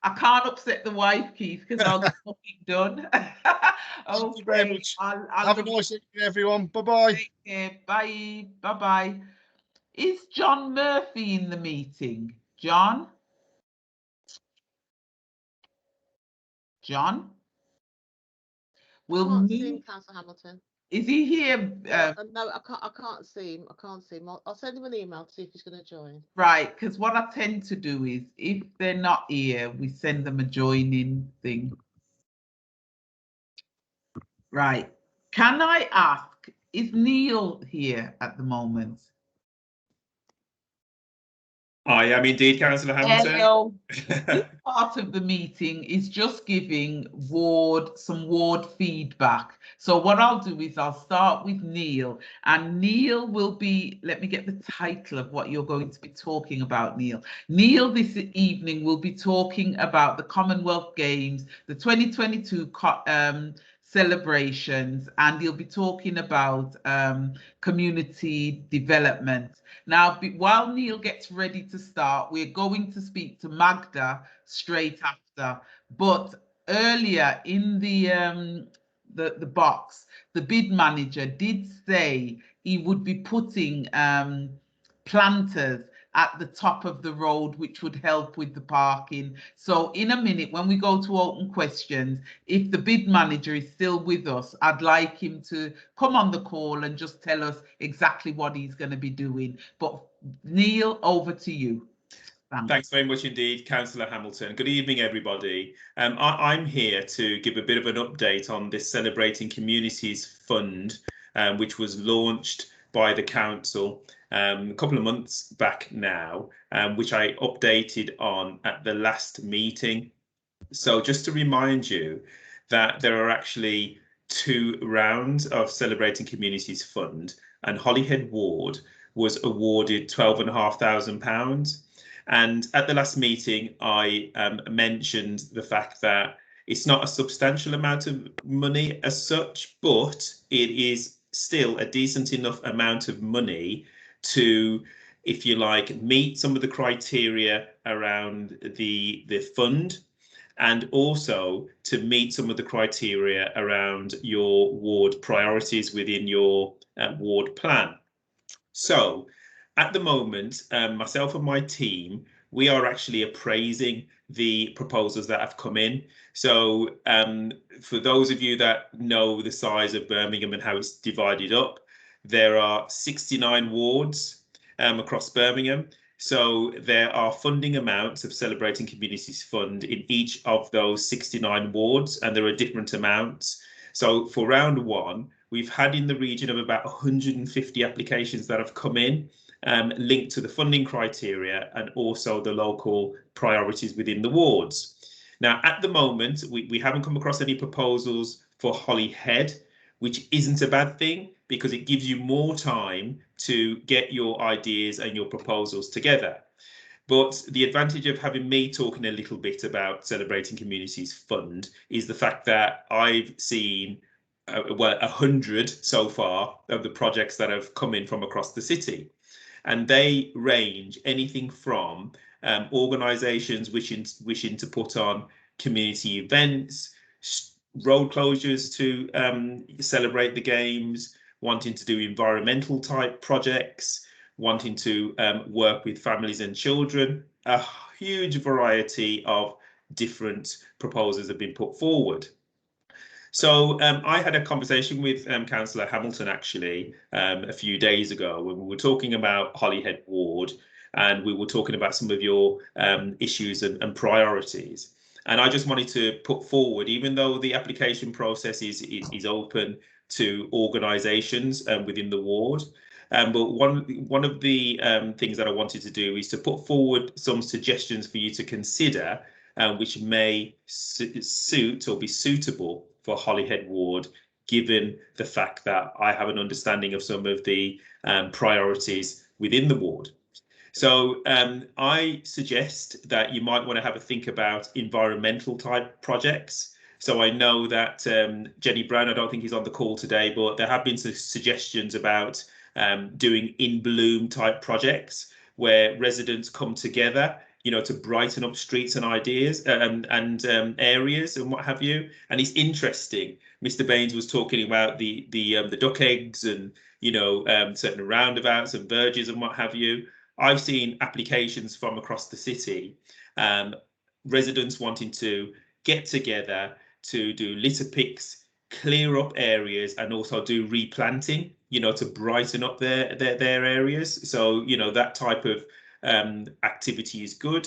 I can't upset the wife, Keith, because I'll get nothing done. Thank you very much. Have a nice evening, everyone. Bye-bye. Take care. Bye. Bye-bye. Is John Murphy in the meeting? John? John? I can't see him, Councillor Hamilton. Is he here? No, I can't see him. I'll send him an email to see if he's going to join. Right, because what I tend to do is, if they're not here, we send them a join-in thing. Right. Can I ask, is Neil here at the moment? I am indeed, Councillor Hamilton. This part of the meeting is just giving some ward feedback. So what I'll do is I'll start with Neil, and Neil will be, let me get the title of what you're going to be talking about, Neil. Neil this evening will be talking about the Commonwealth Games, the 2022 celebrations, and he'll be talking about community development. Now, while Neil gets ready to start, we're going to speak to Magda straight after. But earlier in the box, the bid manager did say he would be putting planters at the top of the road, which would help with the parking. So in a minute, when we go to open questions, if the bid manager is still with us, I'd like him to come on the call and just tell us exactly what he's going to be doing. But Neil, over to you. Thanks very much indeed, Councillor Hamilton. Good evening, everybody. I'm here to give a bit of an update on this Celebrating Communities Fund, which was launched by the council a couple of months back now, which I updated on at the last meeting. So just to remind you that there are actually 2 rounds of Celebrating Communities Fund, and Holyhead Ward was awarded £12,500. And at the last meeting, I mentioned the fact that it's not a substantial amount of money as such, but it is still a decent enough amount of money to, if you like, meet some of the criteria around the fund, and also to meet some of the criteria around your ward priorities within your ward plan. So at the moment, myself and my team, we are actually appraising the proposals that have come in. So for those of you that know the size of Birmingham and how it's divided up, there are 69 wards across Birmingham. So there are funding amounts of Celebrating Communities Fund in each of those 69 wards, and there are different amounts. So for round 1, we've had in the region of about 150 applications that have come in, linked to the funding criteria and also the local priorities within the wards. Now, at the moment, we haven't come across any proposals for Holyhead, which isn't a bad thing because it gives you more time to get your ideas and your proposals together. But the advantage of having me talking a little bit about Celebrating Communities Fund is the fact that I've seen 100 so far of the projects that have come in from across the city. And they range anything from organisations wishing to put on community events, road closures to celebrate the games, wanting to do environmental type projects, wanting to work with families and children. A huge variety of different proposals have been put forward. So I had a conversation with Councillor Hamilton actually a few days ago when we were talking about Holyhead Ward, and we were talking about some of your issues and priorities. And I just wanted to put forward, even though the application process is open to organisations within the ward, but one of the things that I wanted to do is to put forward some suggestions for you to consider, which may suit or be suitable for Holyhead Ward, given the fact that I have an understanding of some of the priorities within the ward. So I suggest that you might want to have a think about environmental type projects. So I know that Jenny Brown, I don't think he's on the call today, but there have been some suggestions about doing in bloom type projects where residents come together, you know, to brighten up streets and ideas and areas and what have you. And it's interesting. Mr. Baines was talking about the duck eggs and, you know, certain roundabouts and verges and what have you. I've seen applications from across the city, residents wanting to get together to do litter picks, clear up areas, and also do replanting, you know, to brighten up their areas. So, you know, that type of activity is good.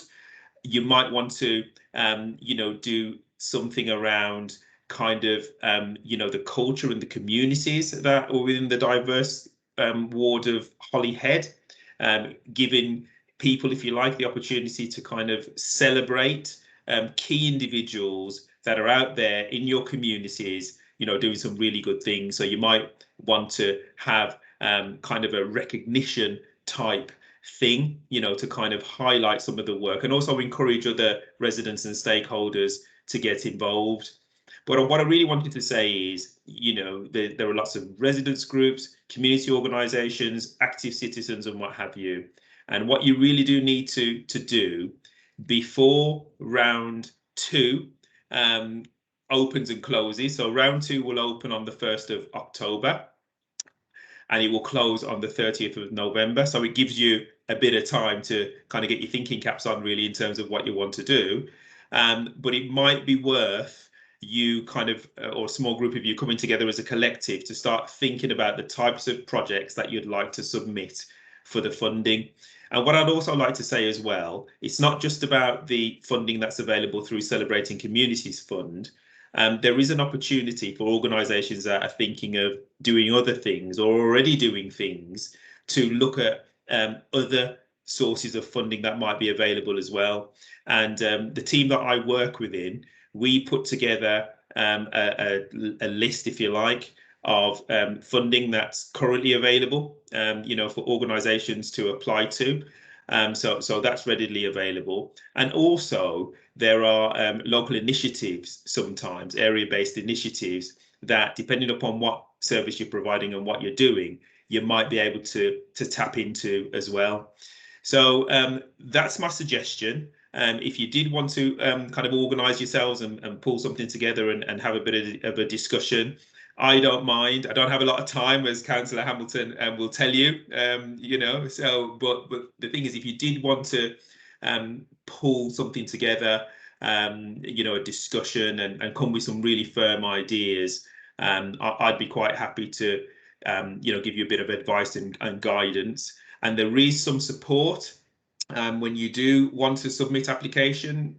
You might want to, you know, do something around kind of, you know, the culture and the communities that are within the diverse ward of Holyhead, giving people, if you like, the opportunity to kind of celebrate key individuals that are out there in your communities, you know, doing some really good things. So you might want to have kind of a recognition type thing, you know, to kind of highlight some of the work and also encourage other residents and stakeholders to get involved. But what I really wanted to say is, you know, there are lots of residents groups, community organisations, active citizens and what have you. And what you really do need to do before round 2 opens and closes. So round 2 will open on the 1st of October and it will close on the 30th of November. So it gives you a bit of time to kind of get your thinking caps on really in terms of what you want to do. But it might be worth you kind of, or a small group of you coming together as a collective to start thinking about the types of projects that you'd like to submit for the funding. And what I'd also like to say as well, it's not just about the funding that's available through Celebrating Communities Fund. There is an opportunity for organisations that are thinking of doing other things or already doing things to look at other sources of funding that might be available as well. And the team that I work within, we put together a list, if you like, of funding that's currently available, you know, for organisations to apply to. So that's readily available. And also there are local initiatives, sometimes area-based initiatives that, depending upon what service you're providing and what you're doing, you might be able to tap into as well. So that's my suggestion. If you did want to kind of organise yourselves and pull something together and have a bit of a discussion, I don't mind. I don't have a lot of time, as Councillor Hamilton will tell you, you know. So, but the thing is, if you did want to pull something together, you know, a discussion and come with some really firm ideas, I'd be quite happy to, you know, give you a bit of advice and guidance. And there is some support when you do want to submit applications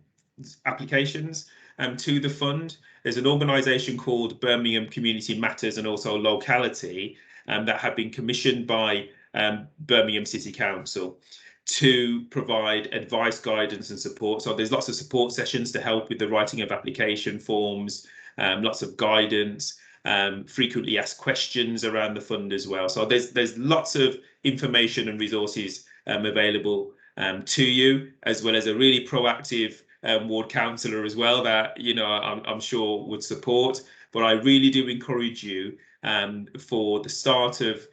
to the fund. There's an organisation called Birmingham Community Matters and also Locality that have been commissioned by Birmingham City Council to provide advice, guidance and support. So there's lots of support sessions to help with the writing of application forms, lots of guidance, frequently asked questions around the fund as well. So there's lots of information and resources available to you, as well as a really proactive ward councillor as well that, you know, I'm sure would support. But I really do encourage you for the start of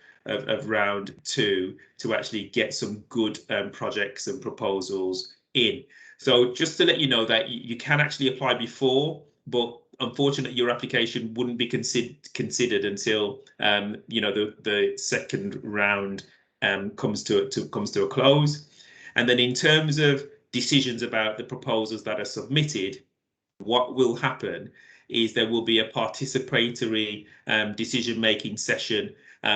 round 2 to actually get some good projects and proposals in. So just to let you know that you can actually apply before, but unfortunately your application wouldn't be considered until you know, the second round comes to a close. And then in terms of decisions about the proposals that are submitted, what will happen is there will be a participatory decision-making session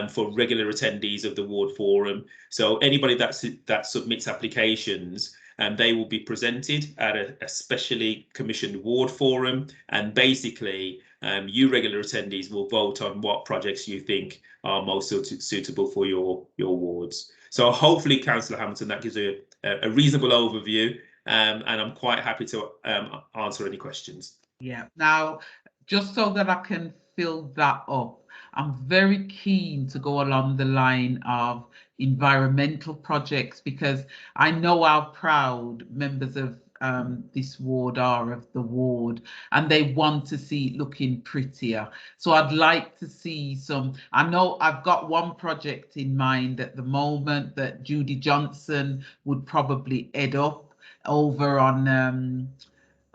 for regular attendees of the ward forum. So anybody that submits applications, they will be presented at a specially commissioned ward forum, and basically you regular attendees will vote on what projects you think are most suitable for your wards. So hopefully, Councillor Hamilton, that gives you a reasonable overview, and I'm quite happy to answer any questions. Yeah, now, just so that I can fill that up, I'm very keen to go along the line of, environmental projects, because I know how proud members of this ward are of the ward, and they want to see it looking prettier. So I'd like to see some. I know I've got one project in mind at the moment that Judy Johnson would probably head up over on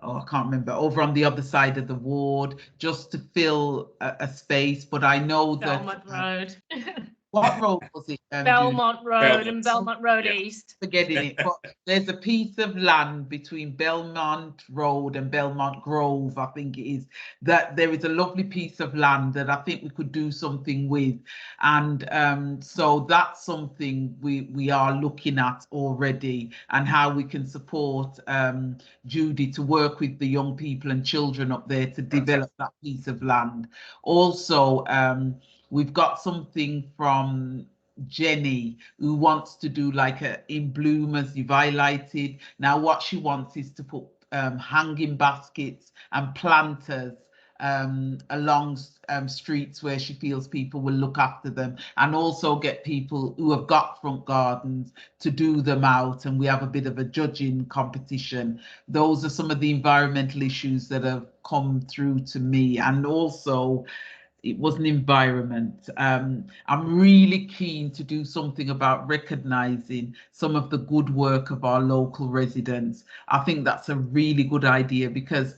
oh, I can't remember, over on the other side of the ward, just to fill a space. But I know Belmont that Road. what road was it? Belmont Road and Belmont Road yeah. East. Forgetting it, but there's a piece of land between Belmont Road and Belmont Grove, I think it is, that there is a lovely piece of land that I think we could do something with. And so that's something we are looking at already, and how we can support Judy to work with the young people and children up there to develop that piece of land. Also, we've got something from Jenny, who wants to do like a in bloom, as you've highlighted. Now what she wants is to put hanging baskets and planters along streets where she feels people will look after them, and also get people who have got front gardens to do them out, and we have a bit of a judging competition. Those are some of the environmental issues that have come through to me. And also, it was an environment. I'm really keen to do something about recognizing some of the good work of our local residents. I think that's a really good idea, because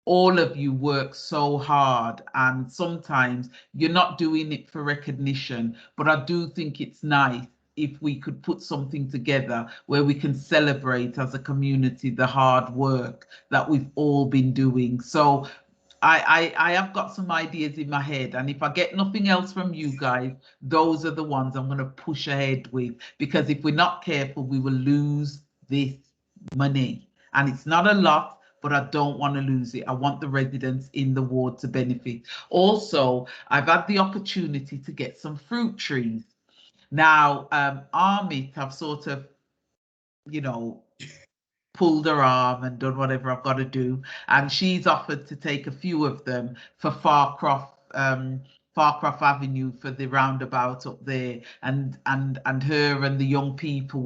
all of you work so hard, and sometimes you're not doing it for recognition. But I do think it's nice if we could put something together where we can celebrate as a community the hard work that we've all been doing. So I have got some ideas in my head, and if I get nothing else from you guys, those are the ones I'm going to push ahead with, because if we're not careful, we will lose this money. And it's not a lot, but I don't want to lose it. I want the residents in the ward to benefit. Also, I've had the opportunity to get some fruit trees. Now, Amit, I've sort of, you know, pulled her arm and done whatever I've got to do, and she's offered to take a few of them for Farcroft Avenue, for the roundabout up there, and her and the young people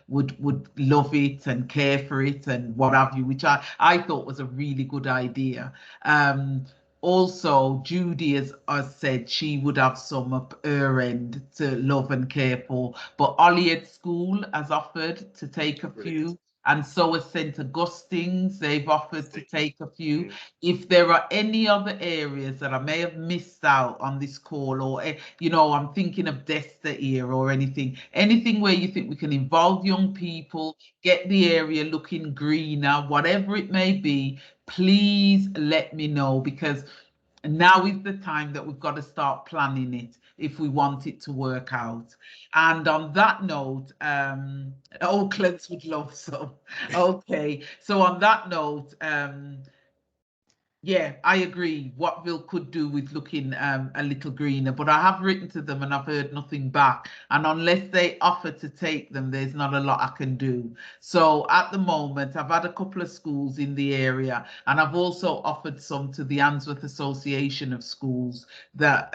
would love it and care for it and what have you, which I thought was a really good idea. Also, Judy has said she would have some up her end to love and care for, but Holyhead School has offered to take a few, and so has St. Augustine's. They've offered to take a few. If there are any other areas that I may have missed out on this call, or, you know, I'm thinking of Desta here or anything where you think we can involve young people, get the area looking greener, whatever it may be, please let me know, because now is the time that we've got to start planning it if we want it to work out. And on that note, Oaklands would love some. Okay, so on that note, yeah, I agree. Wattville could do with looking a little greener, but I have written to them and I've heard nothing back. And unless they offer to take them, there's not a lot I can do. So at the moment, I've had a couple of schools in the area, and I've also offered some to the Answorth Association of Schools, that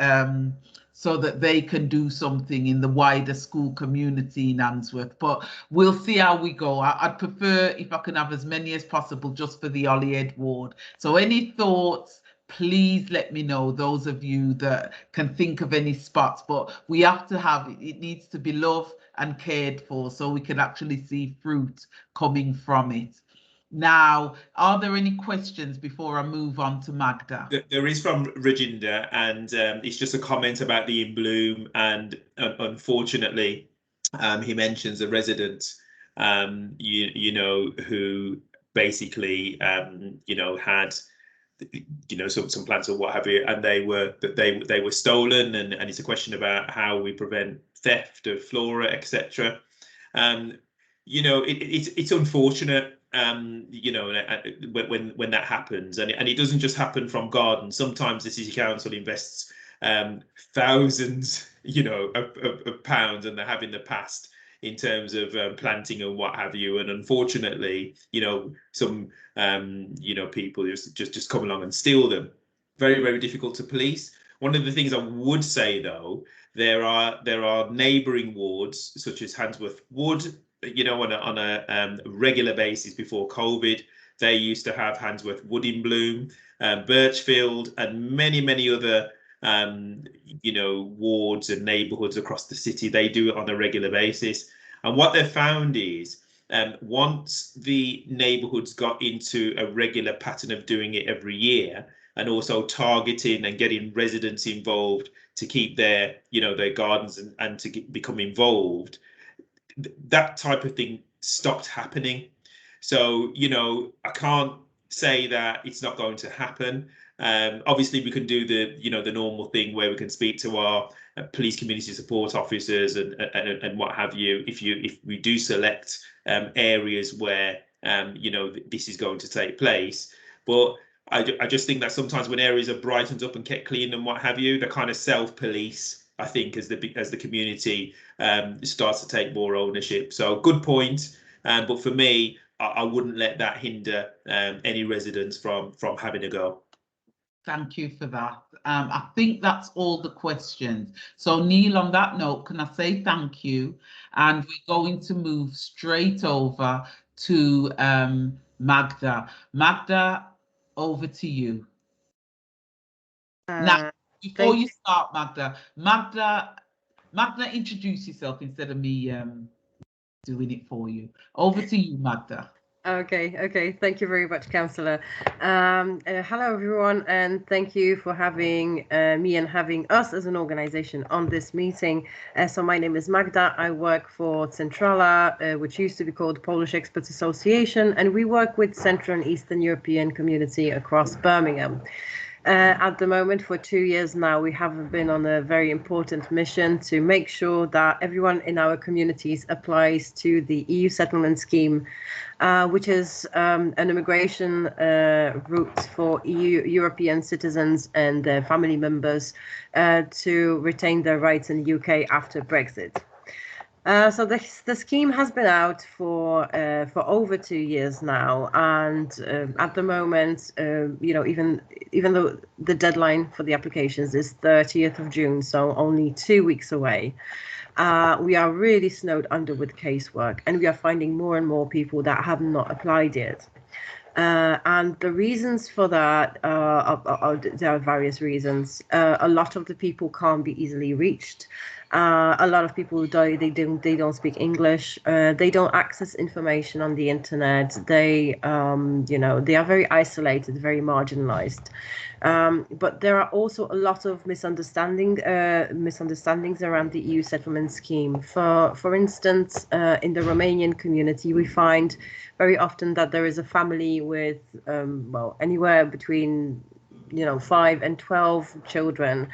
so that they can do something in the wider school community in Answorth. But we'll see how we go. I'd prefer if I can have as many as possible just for the Holyhead ward. So any thoughts, please let me know, those of you that can think of any spots. But we have to have it. It needs to be loved and cared for, so we can actually see fruit coming from it. Now, are there any questions before I move on to Magda? There is from Reginda, and it's just a comment about the In Bloom, and unfortunately, he mentions a resident, you know, who basically, you know, had, you know, some plants or what have you, and they were stolen, and it's a question about how we prevent theft of flora, etc. You know, it's unfortunate. You know, when that happens, and it doesn't just happen from gardens. Sometimes the city council invests thousands, you know, of pounds, and they have in the past, in terms of planting and what have you. And unfortunately, you know, some you know, people just come along and steal them. Very, very difficult to police. One of the things I would say, though, There are neighbouring wards such as Handsworth Wood, you know, on a regular basis before COVID. They used to have Handsworth Wood in bloom, Birchfield, and many other you know, wards and neighbourhoods across the city. They do it on a regular basis, and what they've found is once the neighbourhoods got into a regular pattern of doing it every year, and also targeting and getting residents involved to keep their, you know, their gardens and to become involved, that type of thing stopped happening. So, you know, I can't say that it's not going to happen. Obviously, we can do the, you know, the normal thing where we can speak to our police community support officers and what have you, if we do select areas where you know, this is going to take place. But I just think that sometimes when areas are brightened up and kept clean and what have you, the kind of self-police, I think, as the community starts to take more ownership. So good point. But for me, I wouldn't let that hinder any residents from having a go. Thank you for that. I think that's all the questions. So Neil, on that note, can I say thank you? And we're going to move straight over to Magda. Magda, over to you. Now, before you start, Magda, introduce yourself instead of me doing it for you. Over to you, Magda. Okay. Thank you very much, Councillor. Hello, everyone, and thank you for having me and having us as an organisation on this meeting. So my name is Magda. I work for Cllr, which used to be called Polish Experts Association, and we work with Central and Eastern European community across Birmingham. At the moment, for 2 years now, we have been on a very important mission to make sure that everyone in our communities applies to the EU settlement scheme, which is an immigration route for European citizens and their family members to retain their rights in the UK after Brexit. So the scheme has been out for over 2 years now, and at the moment, you know, even though the deadline for the applications is 30th of June, so only 2 weeks away, we are really snowed under with casework, and we are finding more and more people that have not applied yet. And the reasons for that there are various reasons. A lot of the people can't be easily reached. A lot of people they don't speak English. They don't access information on the internet. They you know, they are very isolated, very marginalized. But there are also a lot of misunderstandings around the EU settlement scheme. For instance, in the Romanian community, we find very often that there is a family with well, anywhere between, you know, 5 and 12 children,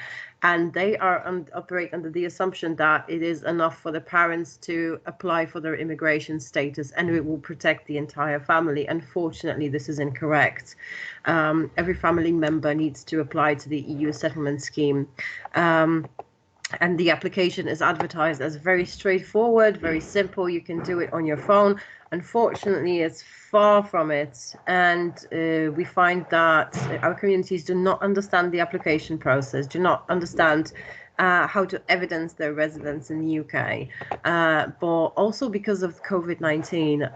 and they are operate under the assumption that it is enough for the parents to apply for their immigration status and it will protect the entire family. Unfortunately, this is incorrect. Every family member needs to apply to the EU settlement scheme. And the application is advertised as very straightforward, very simple. You can do it on your phone. Unfortunately, it's far from it. And we find that our communities do not understand the application process, do not understand how to evidence their residence in the UK. But also because of COVID-19,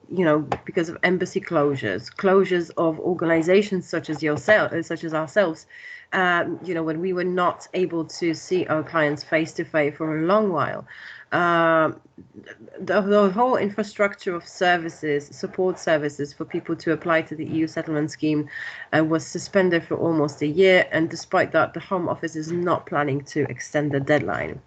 you know, because of embassy closures of organizations such as ourselves, you know, when we were not able to see our clients face to face for a long while, the whole infrastructure of services, support services for people to apply to the EU settlement scheme was suspended for almost a year. And despite that, the Home Office is not planning to extend the deadline.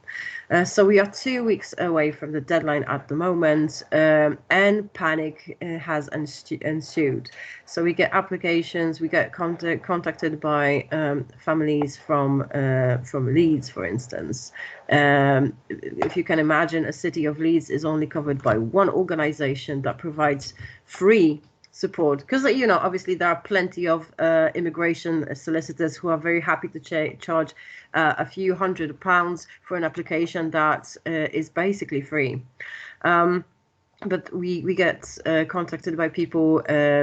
So we are 2 weeks away from the deadline at the moment, and panic has ensued. So we get applications, we get contacted by families from Leeds, for instance. If you can imagine, a city of Leeds is only covered by one organisation that provides free support, because, you know, obviously there are plenty of immigration solicitors who are very happy to charge a few £100s for an application that is basically free. but we get contacted by people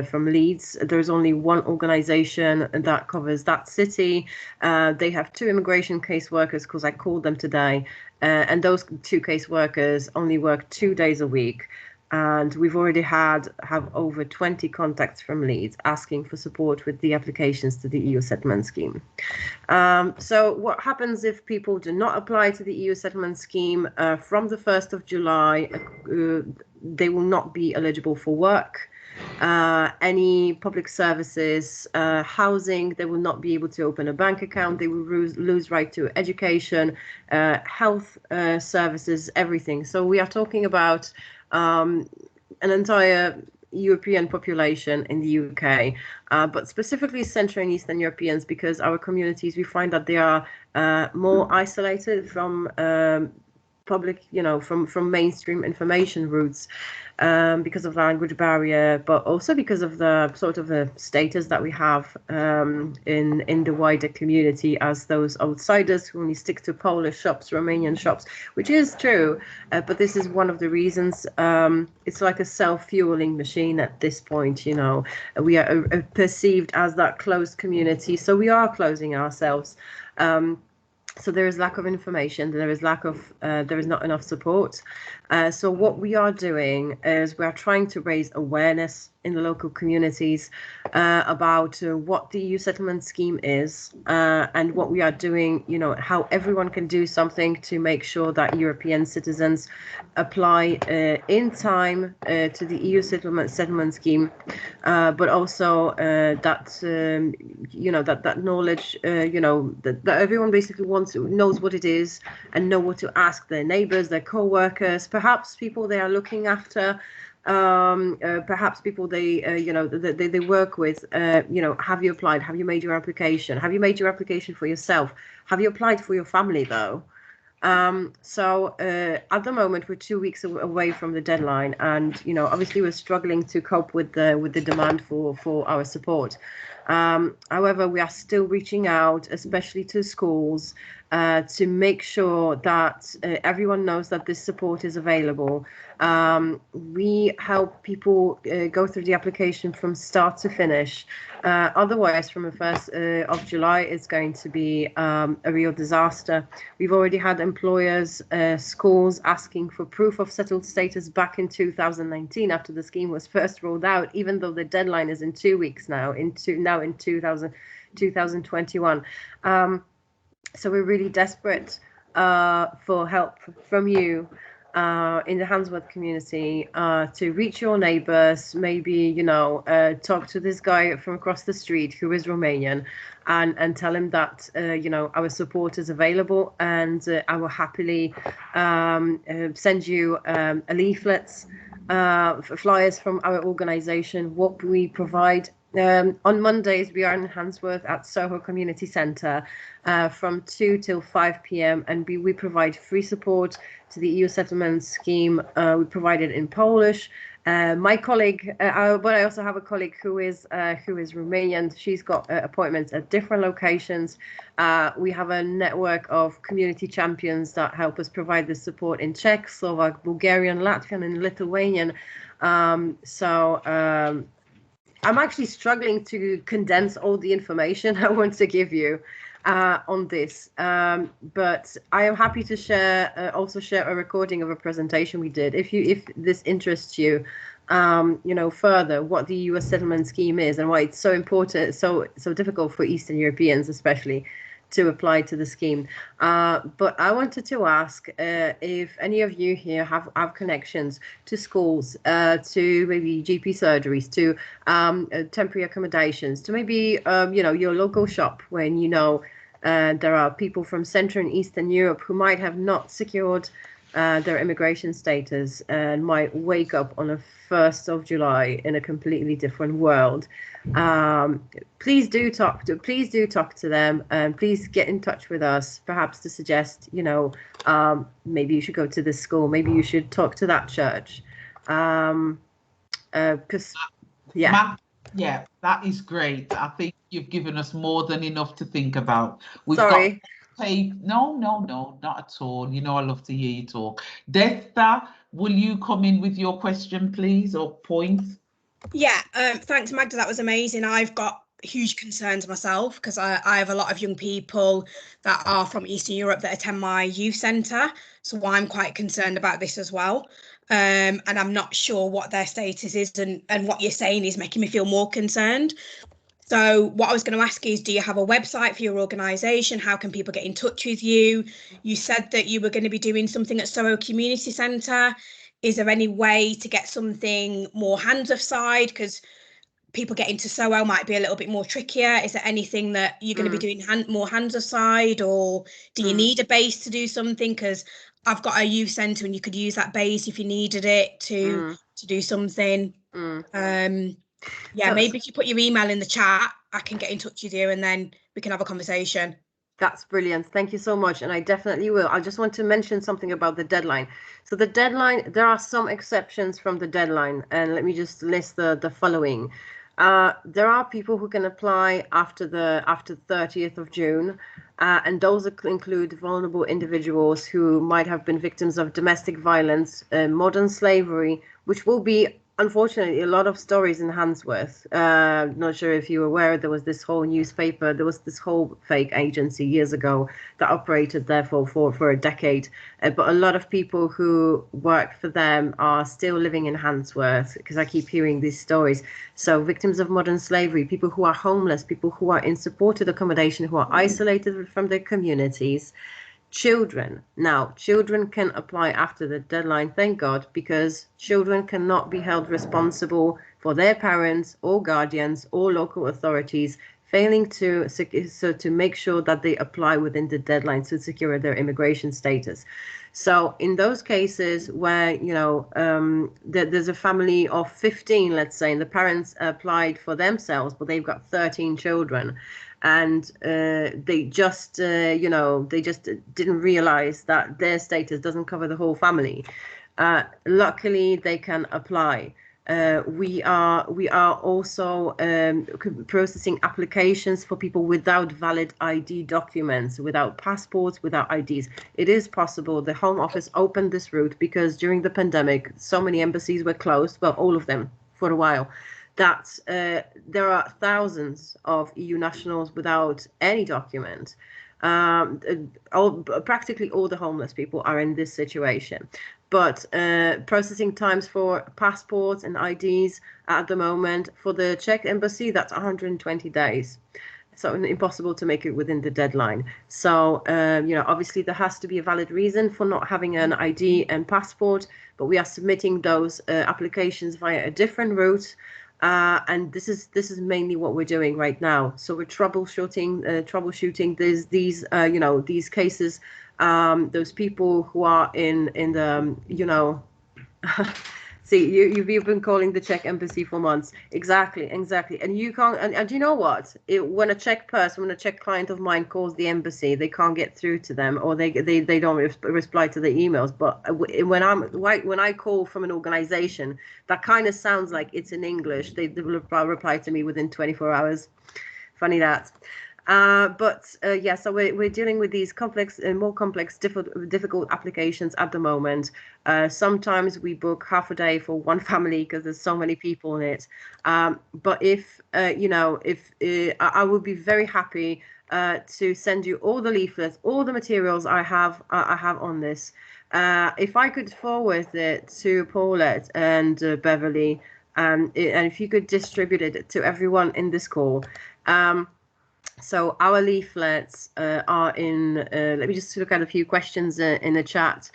from Leeds. There's only one organisation that covers that city. They have 2 immigration caseworkers, because I called them today, and those 2 caseworkers only work 2 days a week. And we've already have over 20 contacts from Leeds asking for support with the applications to the EU settlement scheme. So what happens if people do not apply to the EU settlement scheme from the 1st of July? They will not be eligible for work. Any public services, housing, they will not be able to open a bank account. They will lose right to education, health services, everything. So we are talking about an entire European population in the UK, but specifically Central and Eastern Europeans, because our communities, we find that they are more isolated from public, from mainstream information routes, because of the language barrier, but also because of the sort of the status that we have in the wider community as those outsiders who only stick to Polish shops, Romanian shops, which is true, but this is one of the reasons. It's like a self-fueling machine at this point. We are perceived as that closed community, so we are closing ourselves. So there is lack of information, there is not enough support. So what we are doing is we are trying to raise awareness in the local communities about what the EU settlement scheme is, and what we are doing, how everyone can do something to make sure that European citizens apply in time to the EU settlement scheme, but also that that knowledge, that everyone basically knows what it is and know what to ask their neighbors, their co-workers, perhaps people they are looking after, perhaps people they work with. Have you applied? Have you made your application? Have you made your application for yourself? Have you applied for your family though? So at the moment we're 2 weeks away from the deadline, and obviously we're struggling to cope with the demand for our support. However, we are still reaching out, especially to schools, to make sure that everyone knows that this support is available. We help people go through the application from start to finish. Otherwise, from the 1st of July, it's going to be a real disaster. We've already had employers, schools asking for proof of settled status back in 2019 after the scheme was first rolled out, even though the deadline is in 2 weeks now, in 2021. So we're really desperate for help from you in the Handsworth community to reach your neighbours, maybe, talk to this guy from across the street who is Romanian, and tell him that, our support is available, and I will happily send you leaflets, flyers from our organisation, what we provide. On Mondays, we are in Handsworth at Soho Community Centre from 2 till 5 p.m. and we provide free support to the EU settlement scheme. We provide it in Polish. My colleague, but I also have a colleague who is Romanian. She's got appointments at different locations. We have a network of community champions that help us provide the support in Czech, Slovak, Bulgarian, Latvian, and Lithuanian. I'm actually struggling to condense all the information I want to give you on this, but I am happy to also share a recording of a presentation we did. If this interests you, further what the US settlement scheme is and why it's so important, so difficult for Eastern Europeans, especially, to apply to the scheme. But I wanted to ask if any of you here have connections to schools, to maybe GP surgeries, to temporary accommodations, to maybe your local shop when there are people from Central and Eastern Europe who might have not secured their immigration status and might wake up on the 1st of July in a completely different world. Please do talk to them, and please get in touch with us, perhaps to suggest, maybe you should go to this school, maybe you should talk to that church. Because, yeah. Yeah, that is great. I think you've given us more than enough to think about. No, not at all. I love to hear you talk. Desta, will you come in with your question, please, or point? Yeah, thanks, Magda. That was amazing. I've got huge concerns myself because I have a lot of young people that are from Eastern Europe that attend my youth centre. So I'm quite concerned about this as well. And I'm not sure what their status is, and what you're saying is making me feel more concerned. So what I was going to ask is, do you have a website for your organisation? How can people get in touch with you? You said that you were going to be doing something at Soho Community Centre. Is there any way to get something more hands-off side? Because people getting to Soho might be a little bit more trickier. Is there anything that you're going to be doing more hands-off side, or do you need a base to do something? Because I've got a youth centre and you could use that base if you needed it to do something. Yeah, maybe if you put your email in the chat, I can get in touch with you and then we can have a conversation. That's brilliant. Thank you so much. And I definitely will. I just want to mention something about the deadline. So the deadline, there are some exceptions from the deadline. And let me just list the following. There are people who can apply after 30th of June. And those include vulnerable individuals who might have been victims of domestic violence, modern slavery, which will be, unfortunately, a lot of stories in Handsworth. Not sure if you were aware, there was this whole newspaper, there was this whole fake agency years ago that operated there for a decade. But a lot of people who work for them are still living in Handsworth, because I keep hearing these stories. So victims of modern slavery, people who are homeless, people who are in supported accommodation, who are isolated from their communities. Children. Now, children can apply after the deadline, thank God, because children cannot be held responsible for their parents or guardians or local authorities failing to make sure that they apply within the deadline to secure their immigration status. So in those cases where, there's a family of 15, let's say, and the parents applied for themselves, but they've got 13 children, and they just didn't realize that their status doesn't cover the whole family. Luckily, they can apply. We are also processing applications for people without valid ID documents, without passports, without IDs. It is possible. The Home Office opened this route because during the pandemic, so many embassies were closed, well, all of them for a while, that there are thousands of EU nationals without any document. Practically all the homeless people are in this situation. But processing times for passports and IDs at the moment, for the Czech embassy, that's 120 days. So impossible to make it within the deadline. So, obviously there has to be a valid reason for not having an ID and passport, but we are submitting those applications via a different route. And this is mainly what we're doing right now. So we're troubleshooting these cases, those people who are in the see, you've been calling the Czech embassy for months. Exactly. And you can't, and you know what? When a Czech client of mine calls the embassy, they can't get through to them, or they don't reply to the emails. But when I call from an organization, that kind of sounds like it's in English. They reply to me within 24 hours. Funny that. So we're dealing with these more complex, difficult applications at the moment. Sometimes we book half a day for one family because there's so many people in it. But I would be very happy to send you all the leaflets, all the materials I have on this. If I could forward it to Paulette and Beverly, and if you could distribute it to everyone in this call. So our leaflets are in, let me just look at a few questions in the chat.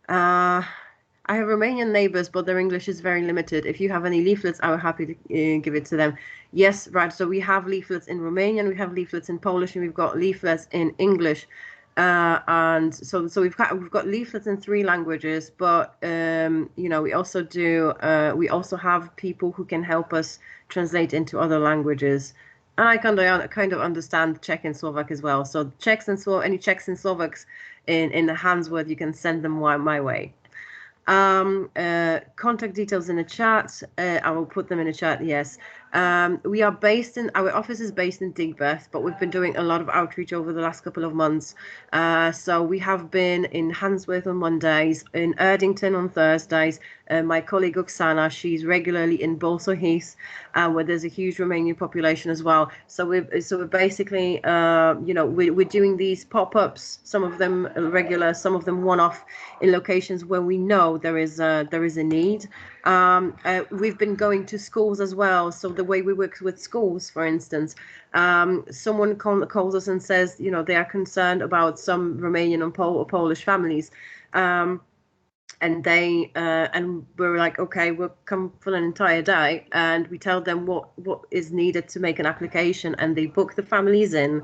I have Romanian neighbors, but their English is very limited. If you have any leaflets, I will happy to give it to them. Yes, right. So we have leaflets in Romanian, we have leaflets in Polish, and we've got leaflets in English. And so we've got leaflets in 3 languages, but we also have people who can help us translate into other languages. And I kind of understand Czech and Slovak as well. So any Czechs and Slovaks in the Handsworth, you can send them my way. Contact details in the chat. I will put them in the chat. Yes. We are based in, our office is based in Digbeth, but we've been doing a lot of outreach over the last couple of months. So we have been in Handsworth on Mondays, in Erdington on Thursdays. My colleague Oksana, she's regularly in Balsa Heath, where there's a huge Romanian population as well. So we're basically, you know, we're doing these pop-ups, some of them regular, some of them one-off, in locations where we know there is a need. We've been going to schools as well. So the way we work with schools, for instance, someone calls us and says, you know, they are concerned about some Romanian and Polish families. And we're like, okay, we'll come for an entire day, and we tell them what is needed to make an application, and they book the families in,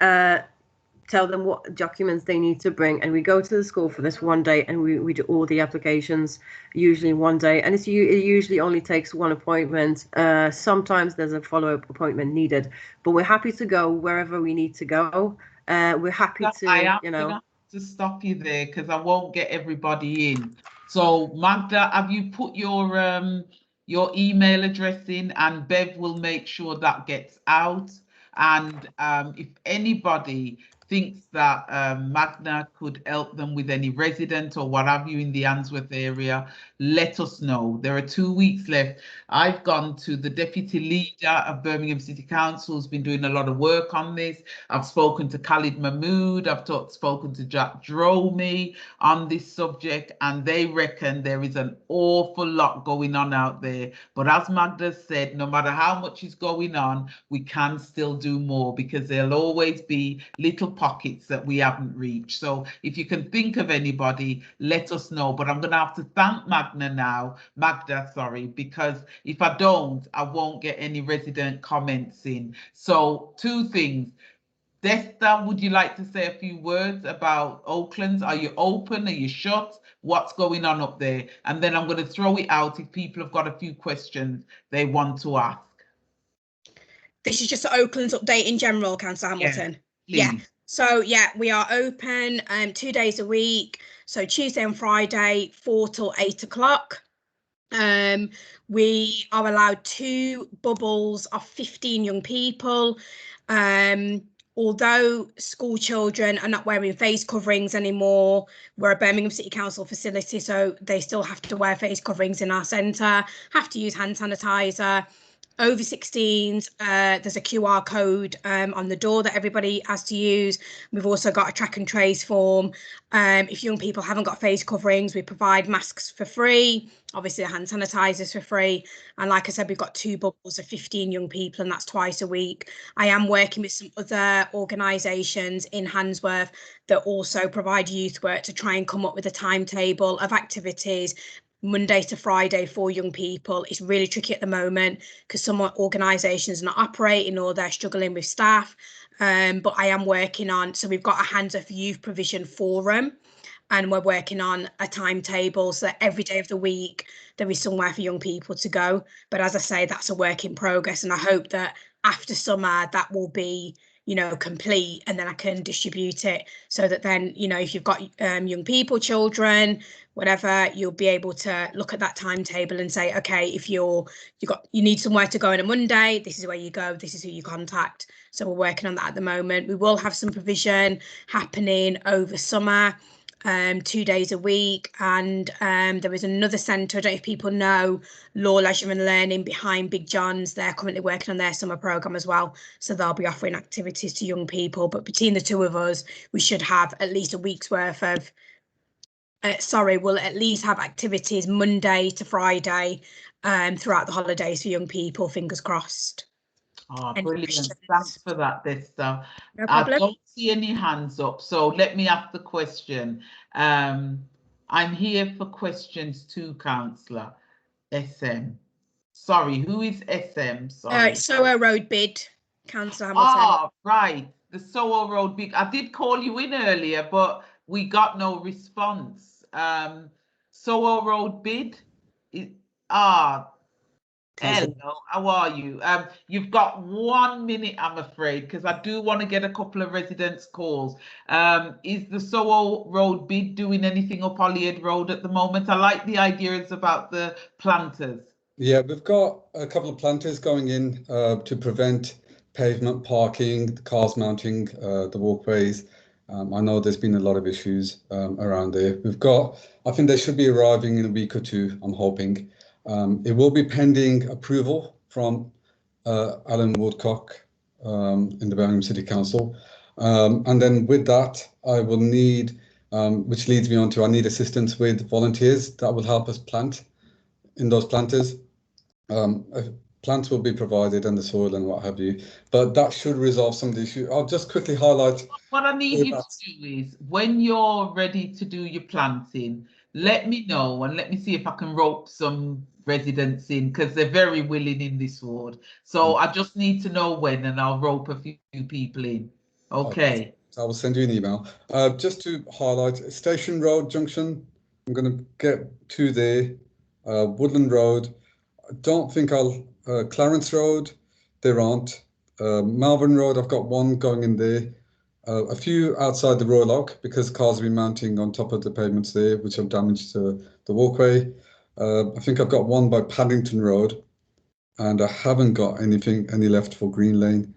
tell them what documents they need to bring, and we go to the school for this one day, and we do all the applications, usually one day, and it usually only takes one appointment. Sometimes there's a follow-up appointment needed, but we're happy to go wherever we need to go. We're happy to, you know. To stop you there, because I won't get everybody in. So Magda, have you put your email address in, and Bev will make sure that gets out. And if anybody thinks that Magda could help them with any resident or what have you in the Handsworth area, let us know. There are 2 weeks left. I've gone to the deputy leader of Birmingham City Council, who's been doing a lot of work on this. I've spoken to Khalid Mahmood. I've spoken to Jack Dromey on this subject, and they reckon there is an awful lot going on out there. But as Magda said, no matter how much is going on, we can still do more, because there'll always be little pockets that we haven't reached. So if you can think of anybody, let us know. But I'm going to have to thank Magda, sorry, because if I don't, I won't get any resident comments in. So 2 things. Desta, would you like to say a few words about Oaklands? Are you open? Are you shut? What's going on up there? And then I'm going to throw it out if people have got a few questions they want to ask. This is just the Oaklands update in general, Councillor Hamilton. Yeah. So yeah, we are open 2 days a week. So Tuesday and Friday, 4 till 8 o'clock. We are allowed 2 bubbles of 15 young people. Although school children are not wearing face coverings anymore, we're a Birmingham City Council facility, so they still have to wear face coverings in our centre, have to use hand sanitizer. Over 16s, there's a QR code on the door that everybody has to use. We've also got a track and trace form. If young people haven't got face coverings, we provide masks for free. Obviously, hand sanitizers for free. And like I said, we've got 2 bubbles of 15 young people, and that's twice a week. I am working with some other organisations in Handsworth that also provide youth work to try and come up with a timetable of activities Monday to Friday for young people. It's really tricky at the moment because some organisations are not operating or they're struggling with staff. But I am working on, so we've got a Handsworth Youth Provision Forum, and we're working on a timetable so that every day of the week there is somewhere for young people to go. But as I say, that's a work in progress, and I hope that after summer that will be, you know, complete, and then I can distribute it so that then, you know, if you've got young people, children, whatever, you'll be able to look at that timetable and say, okay, if you need somewhere to go on a Monday, this is where you go, this is who you contact. So we're working on that at the moment. We will have some provision happening over summer, 2 days a week, and there is another centre, I don't know if people know, Law, Leisure and Learning behind Big John's. They're currently working on their summer programme as well, so they'll be offering activities to young people. But between the 2 of us, we should have at least a week's worth of we'll at least have activities Monday to Friday throughout the holidays for young people, fingers crossed. Oh, brilliant. Thanks for that, Desta. No problem. I don't see any hands up, so let me ask the question. I'm here for questions too, Councillor. SM. Sorry, who is SM? Sorry. Soho Road bid, Councillor Hamilton. Ah, right. The Soho Road bid. I did call you in earlier, but we got no response. Soho Road bid. Hello, how are you? You've got 1 minute, I'm afraid, because I do want to get a couple of residents' calls. Is the Soho Road bid doing anything up Holyhead Road at the moment? I like the ideas about the planters. Yeah, we've got a couple of planters going in to prevent pavement parking, the cars mounting the walkways. I know there's been a lot of issues around there. I think they should be arriving in a week or two, I'm hoping. It will be pending approval from Alan Woodcock in the Birmingham City Council. And then with that, I will need, which leads me on to, I need assistance with volunteers that will help us plant in those planters. Plants will be provided and the soil and what have you, but that should resolve some of the issue. I'll just quickly highlight. What I need you to do is, when you're ready to do your planting, let me know and let me see if I can rope some residents in, because they're very willing in this ward. So I just need to know when, and I'll rope a few people in. Okay. I will send you an email. Just to highlight, Station Road Junction, I'm going to get to there. Woodland Road, I don't think Clarence Road, there aren't. Malvern Road, I've got one going in there. A few outside the Royal Oak, because cars have been mounting on top of the pavements there, which have damaged the walkway. I think I've got one by Paddington Road, and I haven't got any left for Green Lane.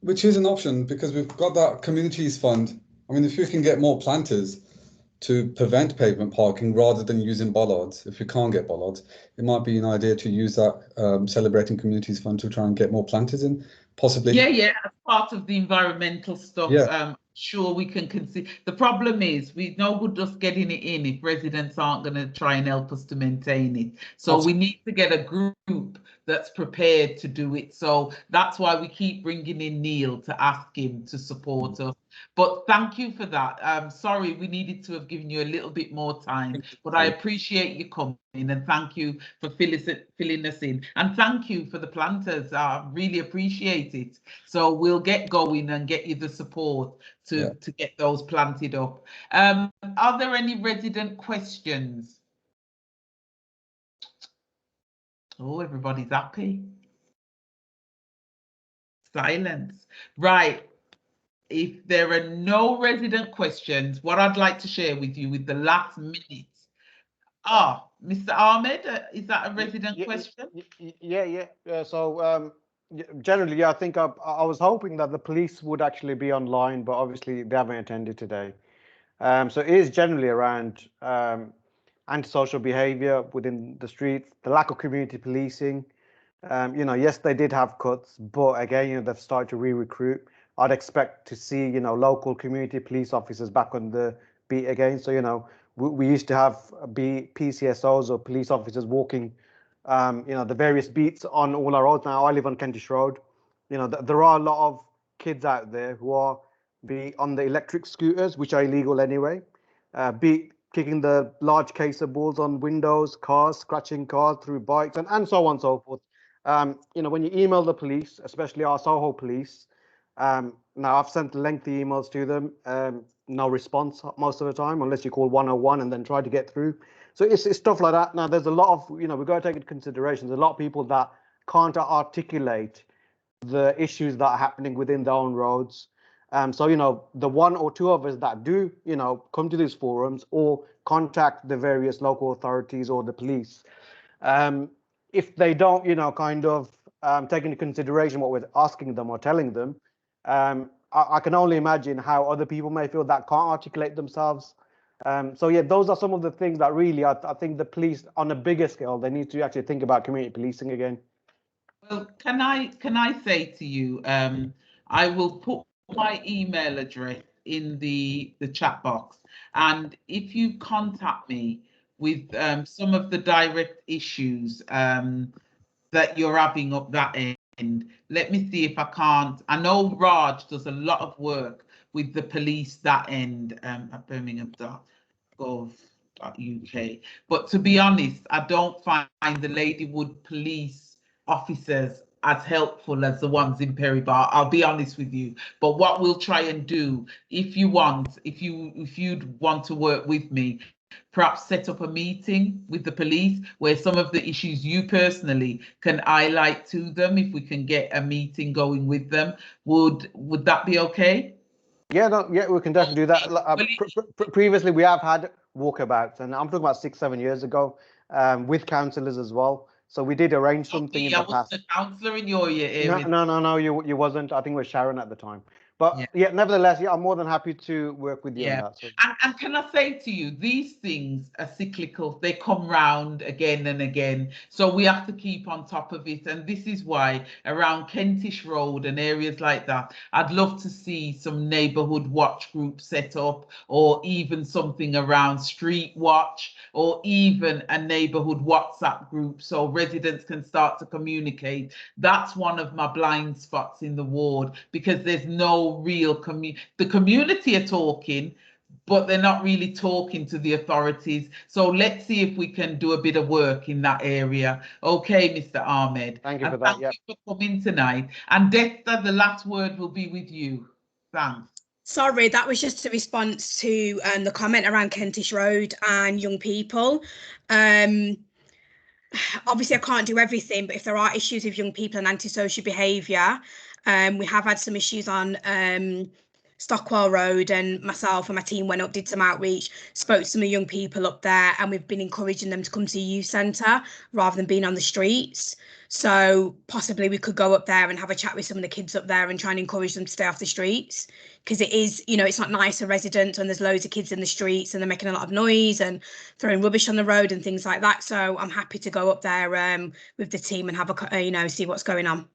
Which is an option, because we've got that communities fund. I mean, if you can get more planters to prevent pavement parking rather than using bollards, if you can't get bollards, it might be an idea to use that Celebrating Communities Fund to try and get more planters in, possibly. Yeah, as part of the environmental stuff. Yeah. Sure, we can consider. The problem is, we no good just getting it in if residents aren't going to try and help us to maintain it. So we need to get a group that's prepared to do it. So that's why we keep bringing in Neil to ask him to support us. But thank you for that. Sorry, we needed to have given you a little bit more time, but I appreciate you coming, and thank you for filling us in. And thank you for the planters. I really appreciate it. So we'll get going and get you the support to get those planted up. Are there any resident questions? Oh, everybody's happy. Silence. Right. If there are no resident questions, what I'd like to share with you with the last minute. Mr. Ahmed, is that a resident question? Yeah. So generally, I think I was hoping that the police would actually be online, but obviously they haven't attended today. So it is generally around antisocial behaviour within the streets, the lack of community policing. Yes, they did have cuts, but again, they've started to re-recruit. I'd expect to see, local community police officers back on the beat again. So, we used to have PCSOs or police officers walking, the various beats on all our roads. Now I live on Kentish Road. There are a lot of kids out there who are on the electric scooters, which are illegal anyway, kicking the large case of balls on windows, cars, scratching cars through bikes, and so on and so forth. When you email the police, especially our Soho police, now I've sent lengthy emails to them, no response most of the time, unless you call 101 and then try to get through. So it's stuff like that. Now there's a lot of, we've got to take into consideration, there's a lot of people that can't articulate the issues that are happening within their own roads. So, the one or two of us that do, come to these forums or contact the various local authorities or the police, if they don't, take into consideration what we're asking them or telling them, I can only imagine how other people may feel that can't articulate themselves. So yeah, those are some of the things that really, I think the police on a bigger scale, they need to actually think about community policing again. Well, can I say to you, I will put my email address in the chat box, and if you contact me with some of the direct issues that you're having up that end, let me see if I can't. I know Raj does a lot of work with the police that end at birmingham.gov.uk, but to be honest, I don't find the Ladywood police officers as helpful as the ones in Perry Bar. I'll be honest with you. But what we'll try and do, if you'd want to work with me, perhaps set up a meeting with the police where some of the issues you personally can highlight to them. If we can get a meeting going with them, would that be okay? Yeah, we can definitely do that. Previously, we have had walkabouts, and I'm talking about 6-7 years ago, with councillors as well. So we did arrange something in the past. I was the councillor in your area. No, you wasn't. I think it was Sharon at the time. But yeah, nevertheless, yeah, I'm more than happy to work with you on that. So. And can I say to you, these things are cyclical. They come round again and again. So we have to keep on top of it. And this is why around Kentish Road and areas like that, I'd love to see some neighbourhood watch groups set up, or even something around Street Watch, or even a neighbourhood WhatsApp group so residents can start to communicate. That's one of my blind spots in the ward, because there's no real the community are talking, but they're not really talking to the authorities. So let's see if we can do a bit of work in that area. Okay, Mr. Ahmed. Thank you for that. Thank you for coming tonight. And Dexter, the last word will be with you. Thanks. Sorry, that was just a response to the comment around Kentish Road and young people. Obviously, I can't do everything, but if there are issues with young people and antisocial behaviour, we have had some issues on Stockwell Road, and myself and my team went up, did some outreach, spoke to some of the young people up there, and we've been encouraging them to come to the youth centre rather than being on the streets. So possibly we could go up there and have a chat with some of the kids up there and try and encourage them to stay off the streets, because it is, you know, it's not nice for residents when there's loads of kids in the streets and they're making a lot of noise and throwing rubbish on the road and things like that. So I'm happy to go up there with the team and have a, you know, see what's going on.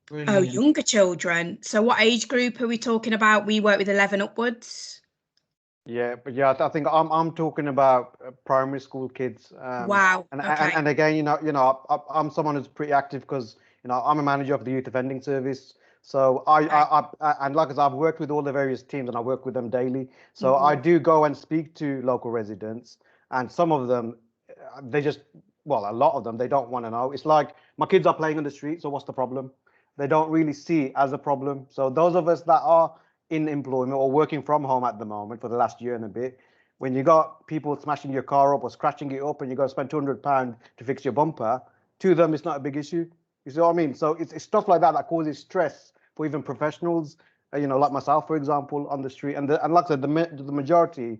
Brilliant. Oh, younger children. So what age group are we talking about? We work with 11 upwards. Yeah, but yeah, I think I'm talking about primary school kids. Wow. And, okay. and again, I'm someone who's pretty active because I'm a manager of the youth offending service. So and like I said, I've worked with all the various teams and I work with them daily. So I do go and speak to local residents, and some of them, they just, well, a lot of them, they don't want to know. It's like, my kids are playing on the street, so what's the problem? They don't really see it as a problem. So those of us that are in employment or working from home at the moment for the last year and a bit, when you got people smashing your car up or scratching it up and you got to spend £200 to fix your bumper, to them it's not a big issue. You see what I mean? So it's stuff like that that causes stress for even professionals, like myself, for example, on the street. And like I said, the majority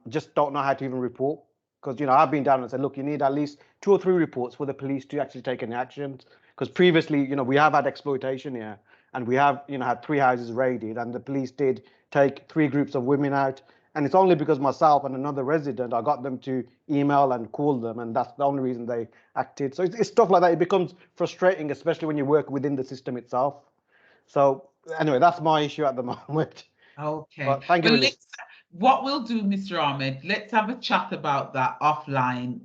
just don't know how to even report. Because I've been down and said, look, you need at least 2 or 3 reports for the police to actually take any actions. Because previously, we have had exploitation here, and we have, had 3 houses raided, and the police did take 3 groups of women out. And it's only because myself and another resident, I got them to email and call them, and that's the only reason they acted. So it's stuff like that. It becomes frustrating, especially when you work within the system itself. So anyway, that's my issue at the moment. Okay. But thank you. What we'll do, Mr. Ahmed, let's have a chat about that offline,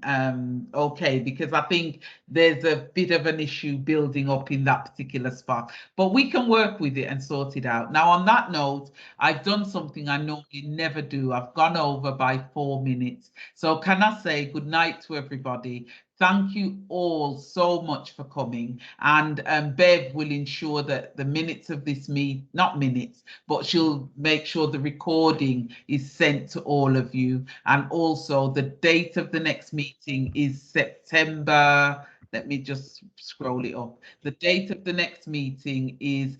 okay, because I think there's a bit of an issue building up in that particular spot, but we can work with it and sort it out. Now, on that note, I've done something I normally never do. I've gone over by 4 minutes. So can I say good night to everybody? Thank you all so much for coming, and Bev will ensure that the minutes of this not minutes, but she'll make sure the recording is sent to all of you. And also the date of the next meeting is September. Let me just scroll it up. The date of the next meeting is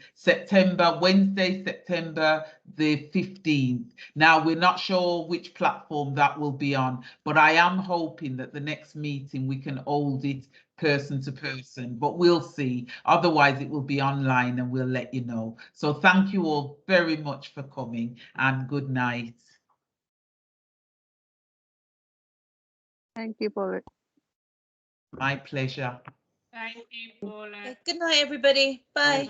Wednesday, September the 15th. Now, we're not sure which platform that will be on, but I am hoping that the next meeting we can hold it person to person, but we'll see. Otherwise, it will be online and we'll let you know. So thank you all very much for coming, and good night. Thank you, Paulette. My pleasure. Thank you, Paulette. Good night, everybody. Bye.